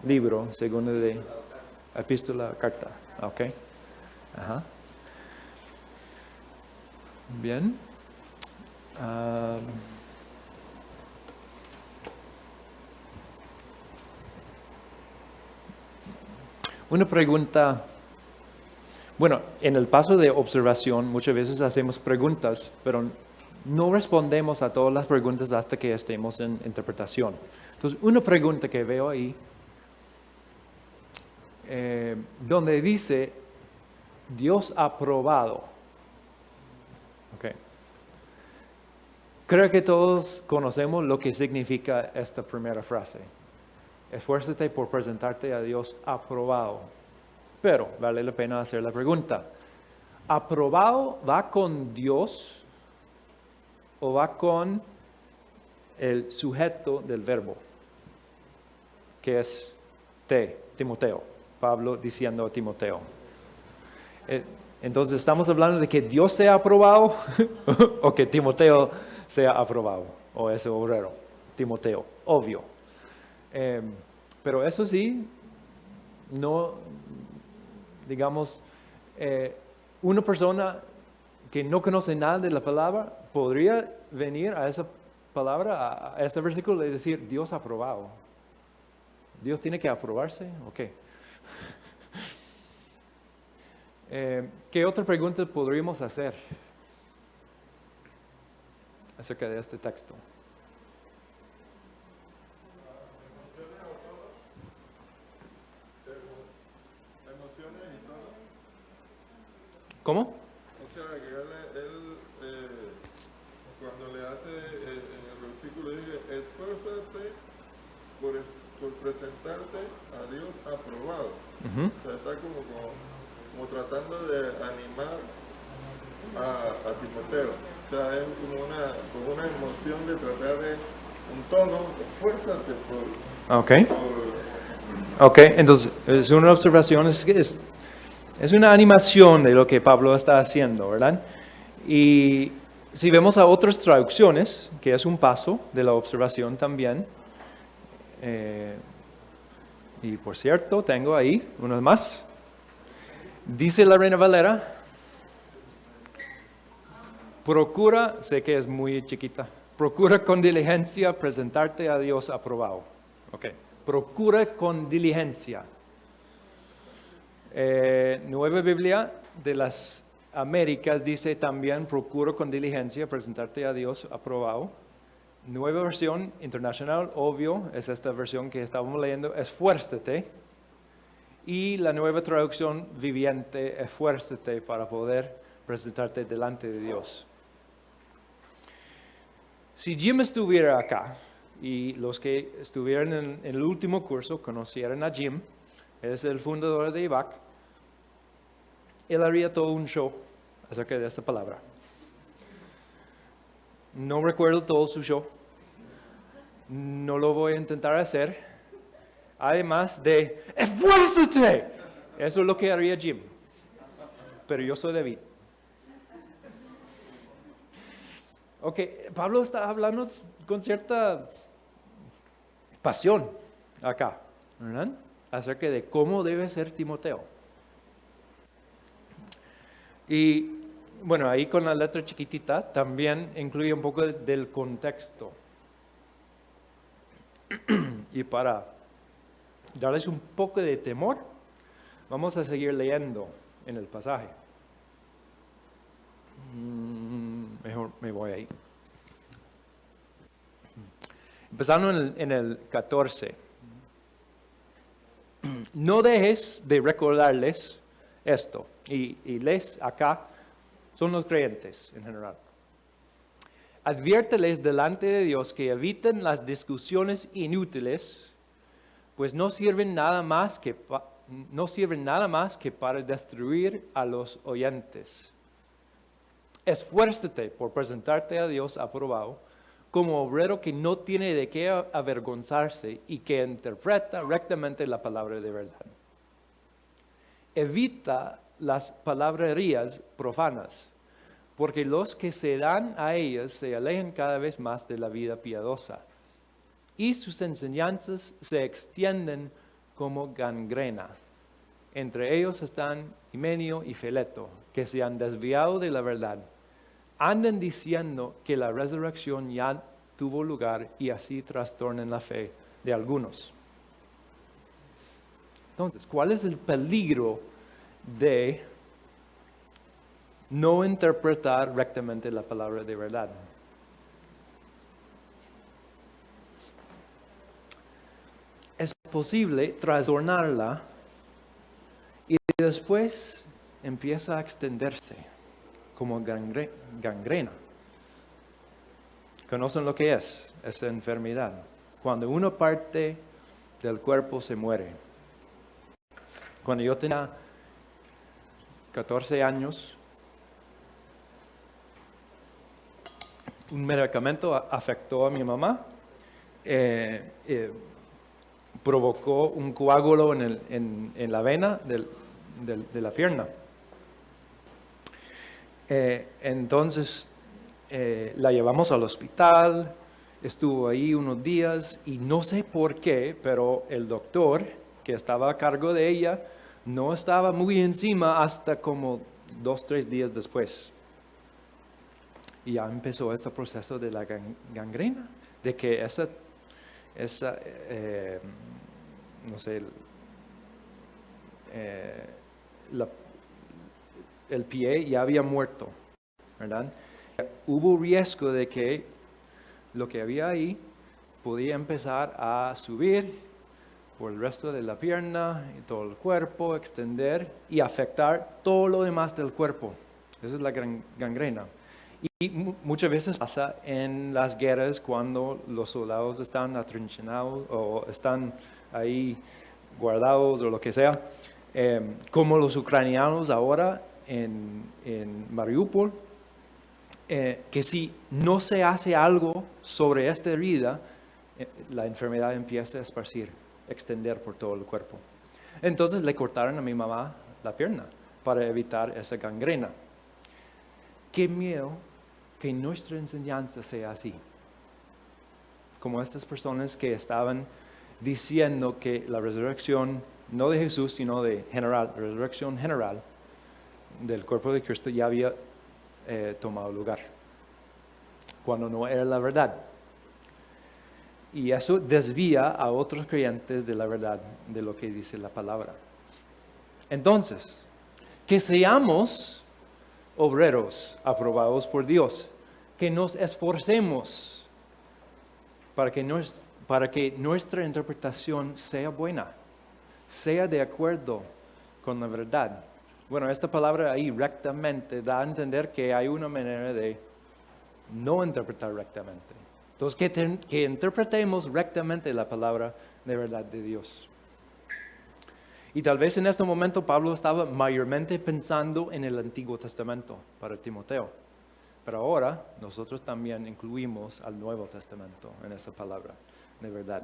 B: libro, según de epístola, carta? Ok. Ajá. Bien. Una pregunta. Bueno, en el paso de observación muchas veces hacemos preguntas, pero no respondemos a todas las preguntas hasta que estemos en interpretación. Entonces, una pregunta que veo ahí, donde dice, Dios ha probado. Okay. Creo que todos conocemos lo que significa esta primera frase. Esfuérzate por presentarte a Dios aprobado. Pero vale la pena hacer la pregunta. ¿Aprobado va con Dios o va con el sujeto del verbo? Que es Timoteo. Pablo diciendo a Timoteo. Entonces, ¿estamos hablando de que Dios sea aprobado o que Timoteo sea aprobado? O ese obrero, Timoteo, obvio. Pero eso sí, no, digamos, una persona que no conoce nada de la palabra podría venir a esa palabra, a ese versículo y decir, Dios ha aprobado. Dios tiene que aprobarse, ok. ¿Qué otra pregunta podríamos hacer acerca de este texto? ¿Cómo?
E: O sea, que él cuando le hace en el versículo dice, esfuérzate por presentarte a Dios aprobado. O sea, está como tratando de animar a Timoteo. O sea, es como una emoción de tratar de un tono, esfuérzate por...
B: Ok. Ok, entonces es una observación, es una animación de lo que Pablo está haciendo, ¿verdad? Y si vemos a otras traducciones, que es un paso de la observación también, y por cierto, tengo ahí unos más. Dice la Reina Valera, procura, sé que es muy chiquita, procura con diligencia presentarte a Dios aprobado. Ok, procura con diligencia. Nueva Biblia de las Américas dice también, procura con diligencia presentarte a Dios aprobado. Nueva versión internacional, obvio, es esta versión que estábamos leyendo, esfuérzate. Y la nueva traducción viviente, esfuérzate para poder presentarte delante de Dios. Si Jim estuviera acá, y los que estuvieron en el último curso conocieran a Jim, es el fundador de IVAC, él haría todo un show acerca de esta palabra. No recuerdo todo su show, no lo voy a intentar hacer, además de ¡esfuérzate! Eso es lo que haría Jim, pero yo soy David. Ok, Pablo está hablando con cierta pasión acá, ¿verdad? Acerca de cómo debe ser Timoteo. Y bueno, ahí con la letra chiquitita también incluye un poco del contexto. Y para darles un poco de temor, vamos a seguir leyendo en el pasaje. Mejor me voy ahí. Empezando en el 14. No dejes de recordarles esto. Y les acá son los creyentes en general. Adviérteles delante de Dios que eviten las discusiones inútiles, pues no sirven nada más que para destruir a los oyentes. Esfuérzate por presentarte a Dios aprobado, como obrero que no tiene de qué avergonzarse y que interpreta rectamente la palabra de verdad. Evita las palabrerías profanas, porque los que se dan a ellas se alejan cada vez más de la vida piadosa, y sus enseñanzas se extienden como gangrena. Entre ellos están Himeneo y Fileto, que se han desviado de la verdad. Andan diciendo que la resurrección ya tuvo lugar y así trastornan la fe de algunos. Entonces, ¿cuál es el peligro de no interpretar rectamente la palabra de verdad? Es posible trastornarla y después empieza a extenderse como gangrena. ¿Conocen lo que es esa enfermedad? Cuando una parte del cuerpo se muere. Cuando yo tenía 14 años, un medicamento afectó a mi mamá, provocó un coágulo en la vena de la pierna. Entonces la llevamos al hospital, estuvo ahí unos días y no sé por qué, pero el doctor que estaba a cargo de ella no estaba muy encima hasta como 2-3 días después. Y ya empezó este proceso de la gangrena, de que no sé, el pie ya había muerto, ¿verdad? Hubo riesgo de que lo que había ahí podía empezar a subir por el resto de la pierna y todo el cuerpo, extender y afectar todo lo demás del cuerpo. Esa es la gangrena. Y muchas veces pasa en las guerras cuando los soldados están atrincherados o están ahí guardados o lo que sea, como los ucranianos ahora en Mariupol, que si no se hace algo sobre esta herida, la enfermedad empieza a esparcir, extender por todo el cuerpo. Entonces le cortaron a mi mamá la pierna para evitar esa gangrena. Qué miedo que nuestra enseñanza sea así. Como estas personas que estaban diciendo que la resurrección, no de Jesús, sino de general, la resurrección general del cuerpo de Cristo ya había tomado lugar, cuando no era la verdad. Y eso desvía a otros creyentes de la verdad, de lo que dice la palabra. Entonces, que seamos obreros aprobados por Dios, que nos esforcemos para que nuestra interpretación sea buena, sea de acuerdo con la verdad. Bueno, esta palabra ahí, rectamente, da a entender que hay una manera de no interpretar rectamente. Entonces, que interpretemos rectamente la palabra de verdad de Dios. Y tal vez en este momento Pablo estaba mayormente pensando en el Antiguo Testamento para Timoteo. Pero ahora nosotros también incluimos al Nuevo Testamento en esa palabra de verdad.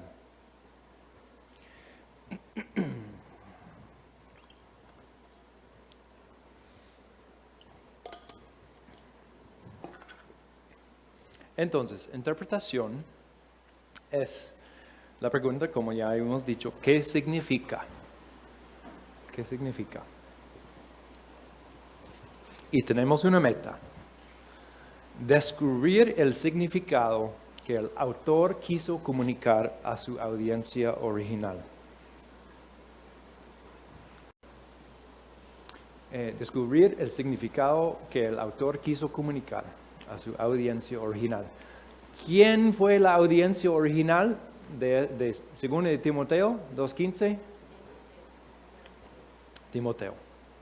B: Entonces, interpretación es la pregunta, como ya hemos dicho, ¿qué significa? ¿Qué significa? Y tenemos una meta: descubrir el significado que el autor quiso comunicar a su audiencia original. Descubrir el significado que el autor quiso comunicar a su audiencia original. ¿Quién fue la audiencia original de 2 de Timoteo 2:15? Timoteo.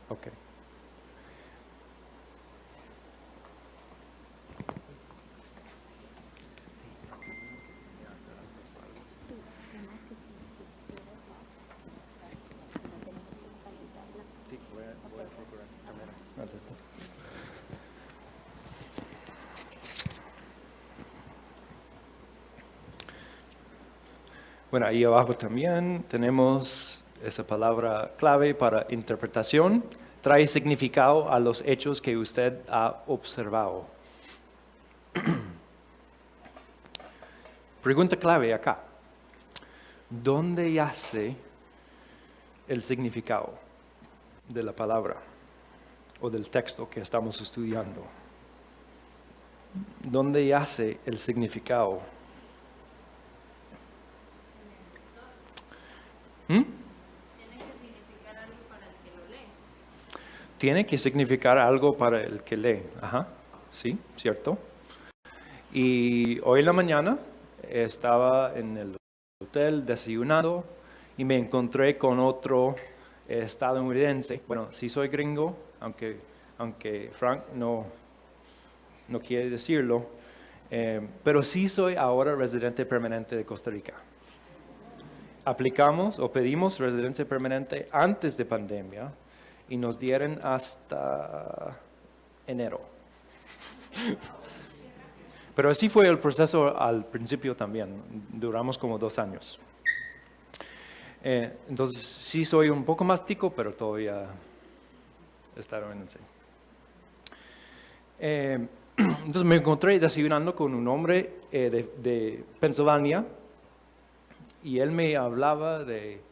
B: Ok. Bueno, ahí abajo también tenemos esa palabra clave para interpretación. Trae significado a los hechos que usted ha observado. Pregunta clave acá: ¿dónde yace el significado de la palabra o del texto que estamos estudiando? ¿Dónde yace el significado? Tiene que significar algo para el que lee. Ajá, sí, cierto. Y hoy en la mañana estaba en el hotel desayunando y me encontré con otro estadounidense. Bueno, sí soy gringo, aunque Frank no quiere decirlo, pero sí soy ahora residente permanente de Costa Rica. Aplicamos o pedimos residencia permanente antes de pandemia y nos dieron hasta enero. Pero así fue el proceso al principio también. Duramos como 2 años. Entonces sí soy un poco más tico, pero todavía estadounidense. Entonces me encontré desayunando con un hombre de Pensilvania y él me hablaba de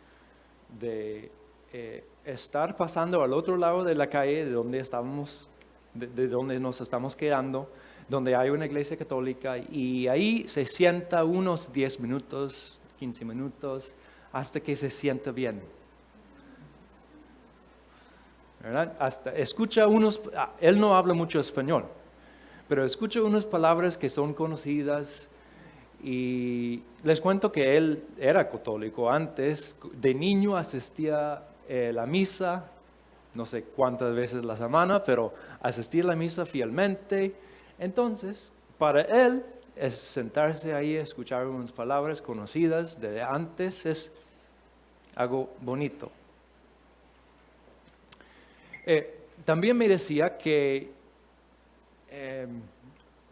B: estar pasando al otro lado de la calle de donde estábamos, de donde nos estamos quedando, donde hay una iglesia católica y ahí se sienta unos 10 minutos, 15 minutos, hasta que se sienta bien. ¿Verdad? Hasta escucha él no habla mucho español, pero escucha unas palabras que son conocidas y les cuento que él era católico antes, de niño asistía a la misa, no sé cuántas veces a la semana, pero asistía a la misa fielmente. Entonces, para él, es sentarse ahí, escuchar unas palabras conocidas de antes, es algo bonito. También me decía que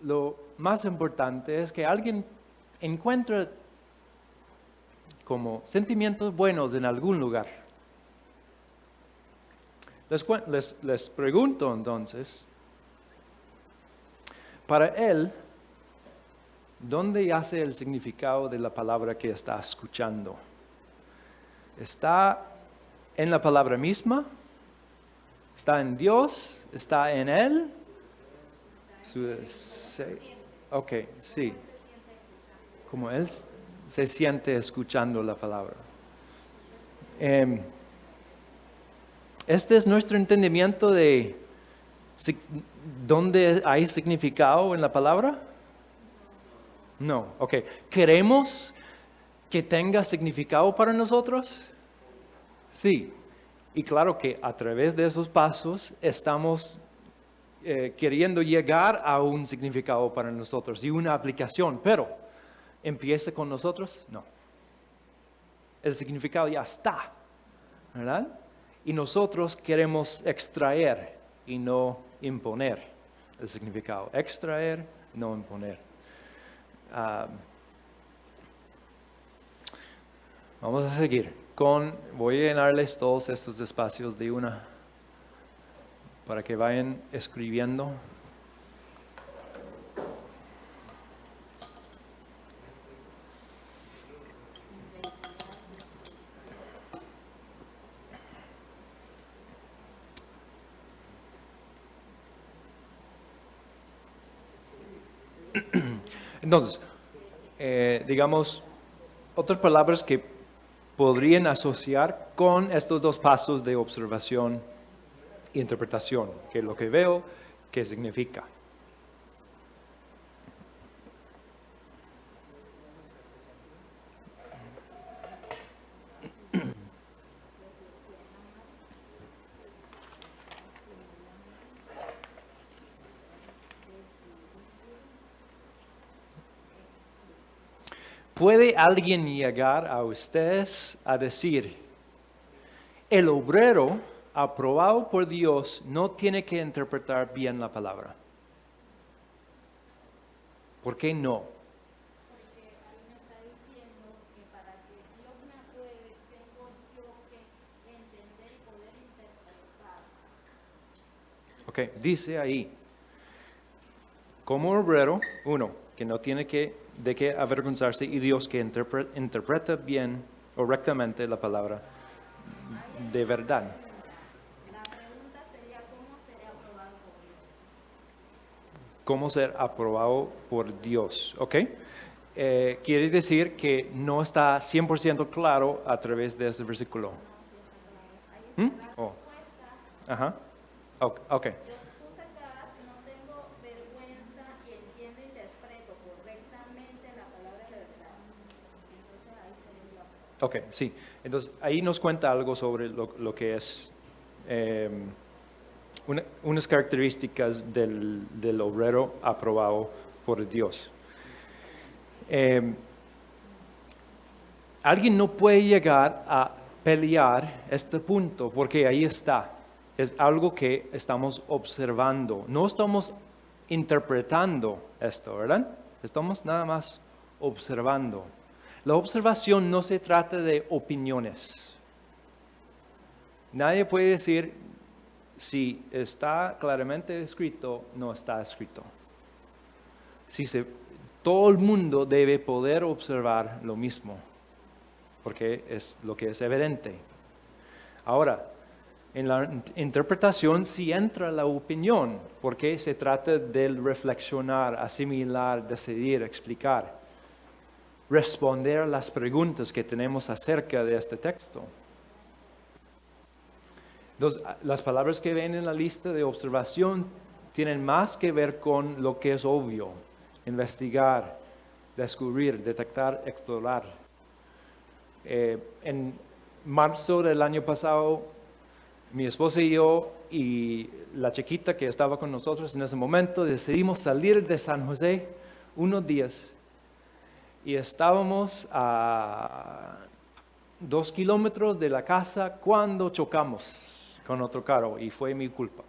B: lo más importante es que alguien encuentre como sentimientos buenos en algún lugar. Les pregunto entonces, para él, ¿dónde yace el significado de la palabra que está escuchando? ¿Está en la palabra misma? ¿Está en Dios? ¿Está en Él? Ok, sí. Como Él se siente escuchando la palabra. Este es nuestro entendimiento de dónde hay significado en la palabra. No, ok. ¿Queremos que tenga significado para nosotros? Sí. Y claro que a través de esos pasos estamos queriendo llegar a un significado para nosotros y una aplicación, pero ¿empieza con nosotros? No. El significado ya está, ¿verdad? Y nosotros queremos extraer y no imponer el significado. Extraer, no imponer. Vamos a seguir. Voy a llenarles todos estos espacios de una para que vayan escribiendo. Entonces, digamos, otras palabras que podrían asociar con estos dos pasos de observación e interpretación, que es lo que veo, qué significa. ¿Puede alguien llegar a ustedes a decir, el obrero aprobado por Dios no tiene que interpretar bien la palabra? ¿Por qué no?
D: Porque ahí me está diciendo que para que Dios me apruebe, tengo yo que entender y poder interpretar.
B: Ok, dice ahí, como obrero, uno, que no tiene de qué avergonzarse, y Dios que interpreta bien o rectamente la palabra de verdad.
D: La pregunta sería, ¿cómo seré aprobado por Dios?
B: ¿Cómo ser aprobado por Dios? ¿Ok? Quiere decir que no está 100% claro a través de este versículo. ¿Mm? Oh. Ajá. Ok.
D: Yo puse acá, no tengo vergüenza y entiendo e interpreto correctamente la palabra de verdad. Entonces ahí sería la
B: Ok, sí. Entonces ahí nos cuenta algo sobre lo que es unas características del obrero aprobado por Dios. Alguien no puede llegar a pelear este punto porque ahí está. Es algo que estamos observando. No estamos interpretando esto, ¿verdad? Estamos nada más observando. La observación no se trata de opiniones. Nadie puede decir, si está claramente escrito, no está escrito. Todo el mundo debe poder observar lo mismo, porque es lo que es evidente. Ahora, en la interpretación sí entra la opinión, porque se trata del reflexionar, asimilar, decidir, explicar, responder a las preguntas que tenemos acerca de este texto. Entonces, las palabras que ven en la lista de observación tienen más que ver con lo que es obvio: investigar, descubrir, detectar, explorar. En marzo del año pasado, mi esposa y yo y la chiquita que estaba con nosotros en ese momento decidimos salir de San José unos días y estábamos a 2 kilómetros de la casa cuando chocamos con otro carro y fue mi culpa.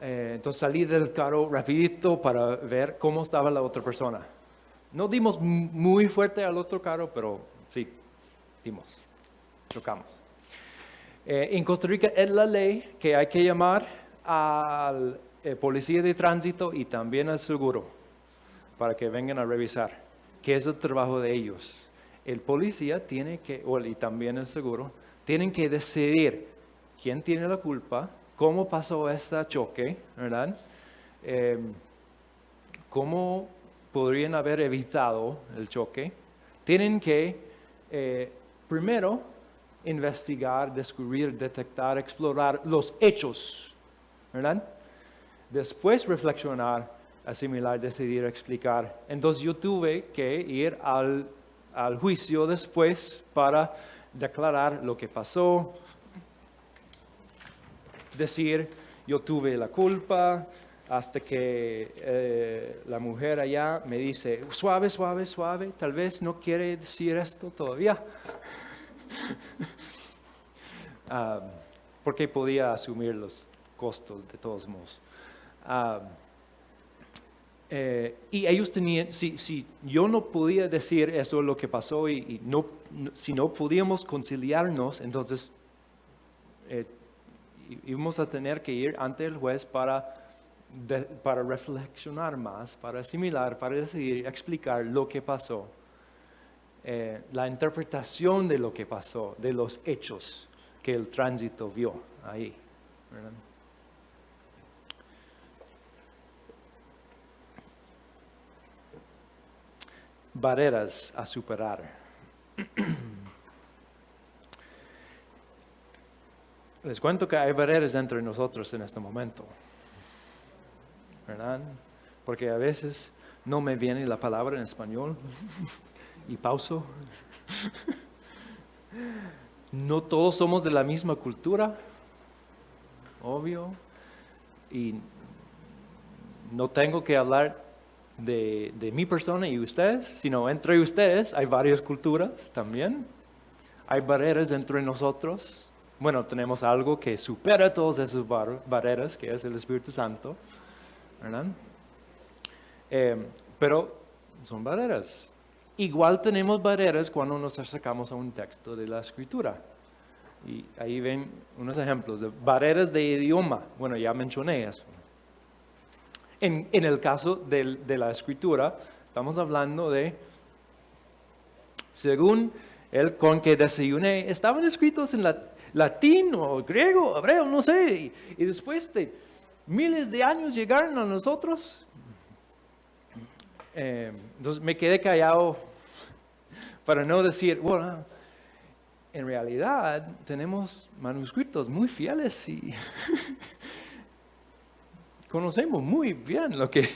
B: Entonces salí del carro rapidito para ver cómo estaba la otra persona. No dimos muy fuerte al otro carro, pero sí, chocamos. En Costa Rica es la ley que hay que llamar al policía de tránsito y también al seguro para que vengan a revisar, que es el trabajo de ellos. El policía y también el seguro, tienen que decidir quién tiene la culpa, cómo pasó este choque, ¿verdad? Cómo podrían haber evitado el choque. Tienen que primero investigar, descubrir, detectar, explorar los hechos, ¿verdad? Después reflexionar, asimilar, decidir, explicar. Entonces yo tuve que ir al juicio después para declarar lo que pasó, decir yo tuve la culpa, hasta que la mujer allá me dice, suave, suave, suave, tal vez no quiere decir esto todavía. Porque podía asumir los costos de todos modos. Y ellos tenían, si yo no podía decir eso es lo que pasó si no podíamos conciliarnos, entonces íbamos a tener que ir ante el juez para reflexionar más, para asimilar, para decidir, explicar lo que pasó. La interpretación de lo que pasó, de los hechos que el tránsito vio ahí, ¿verdad? Barreras a superar. Les cuento que hay barreras entre nosotros en este momento, ¿verdad? Porque a veces no me viene la palabra en español y pauso. No todos somos de la misma cultura, obvio, y no tengo que hablar de mi persona y ustedes, sino entre ustedes hay varias culturas también. Hay barreras entre nosotros. Bueno, tenemos algo que supera todas esas barreras, que es el Espíritu Santo, ¿verdad? Pero son barreras. Igual tenemos barreras cuando nos acercamos a un texto de la Escritura. Y ahí ven unos ejemplos de barreras de idioma. Bueno, ya mencioné eso. En el caso de la Escritura, estamos hablando de, según el con que desayuné, estaban escritos en latín o griego, hebreo, no sé. Y después de miles de años llegaron a nosotros. Entonces me quedé callado para no decir, bueno, en realidad tenemos manuscritos muy fieles y conocemos muy bien lo que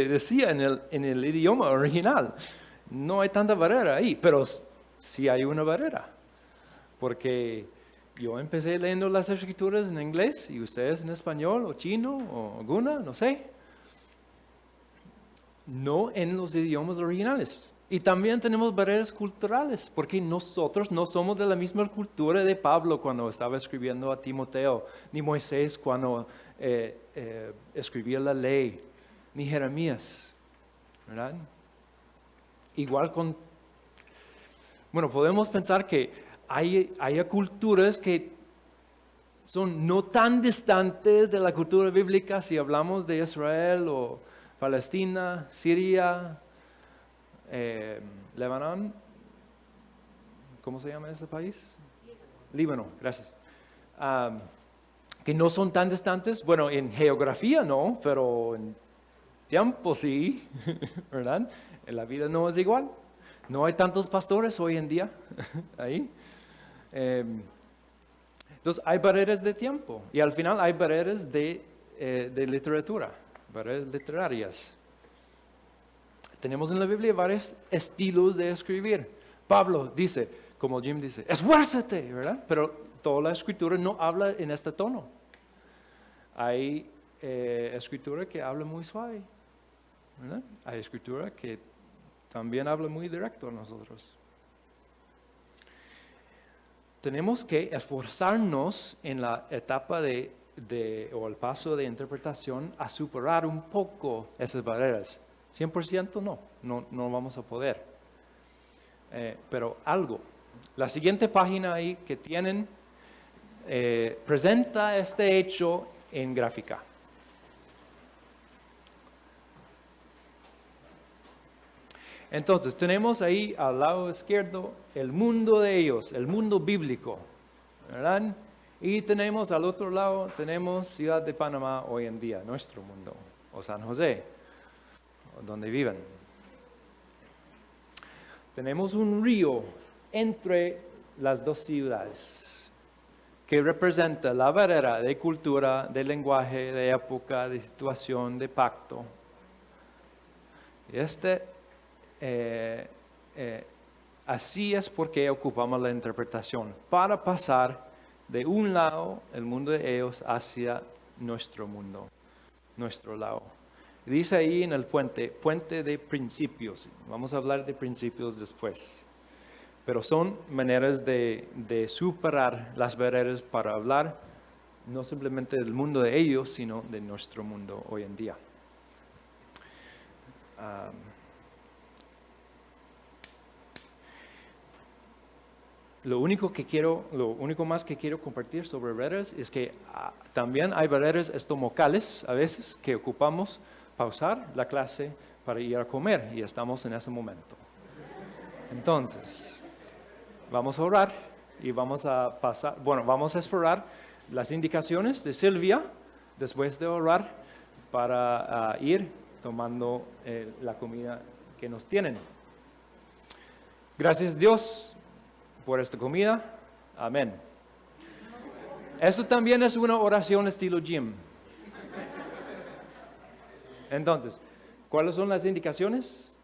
B: decía en el idioma original. No hay tanta barrera ahí, pero sí hay una barrera, porque yo empecé leyendo las escrituras en inglés y ustedes en español o chino o alguna, no sé. No en los idiomas originales. Y también tenemos barreras culturales, porque nosotros no somos de la misma cultura de Pablo cuando estaba escribiendo a Timoteo, ni Moisés cuando escribía la ley, ni Jeremías, ¿verdad? Igual bueno, podemos pensar que hay culturas que son no tan distantes de la cultura bíblica si hablamos de Israel o Palestina, Siria, Líbano. ¿Cómo se llama ese país? Líbano, gracias. Que no son tan distantes. Bueno, en geografía no, pero en tiempo sí, ¿verdad? En la vida no es igual. No hay tantos pastores hoy en día ahí. Entonces hay barreras de tiempo y al final hay barreras de literatura, barreras literarias. Tenemos en la Biblia varios estilos de escribir. Pablo dice, como Jim dice, esfuérzate, ¿verdad? Pero toda la escritura no habla en este tono. Hay escritura que habla muy suave, ¿verdad? Hay escritura que también habla muy directo a nosotros. Tenemos que esforzarnos en la etapa o el paso de interpretación a superar un poco esas barreras. 100% no vamos a poder. Pero algo. La siguiente página ahí que tienen presenta este hecho en gráfica. Entonces, tenemos ahí al lado izquierdo el mundo de ellos, el mundo bíblico, ¿verdad? Y tenemos al otro lado, tenemos Ciudad de Panamá hoy en día, nuestro mundo, o San José, donde viven. Tenemos un río entre las dos ciudades que representa la barrera de cultura, de lenguaje, de época, de situación, de pacto. Así es porque ocupamos la interpretación, para pasar de un lado, el mundo de ellos, hacia nuestro mundo, nuestro lado. Dice ahí en el puente de principios. Vamos a hablar de principios después. Pero son maneras de superar las barreras para hablar no simplemente del mundo de ellos, sino de nuestro mundo hoy en día. Lo único más que quiero compartir sobre barreras es que también hay barreras estomacales a veces que ocupamos pausar la clase para ir a comer y estamos en ese momento. Entonces, vamos a orar y vamos a explorar las indicaciones de Silvia después de orar para ir tomando la comida que nos tienen. Gracias Dios por esta comida. Amén. Esto también es una oración estilo Jim. Entonces, ¿cuáles son las indicaciones?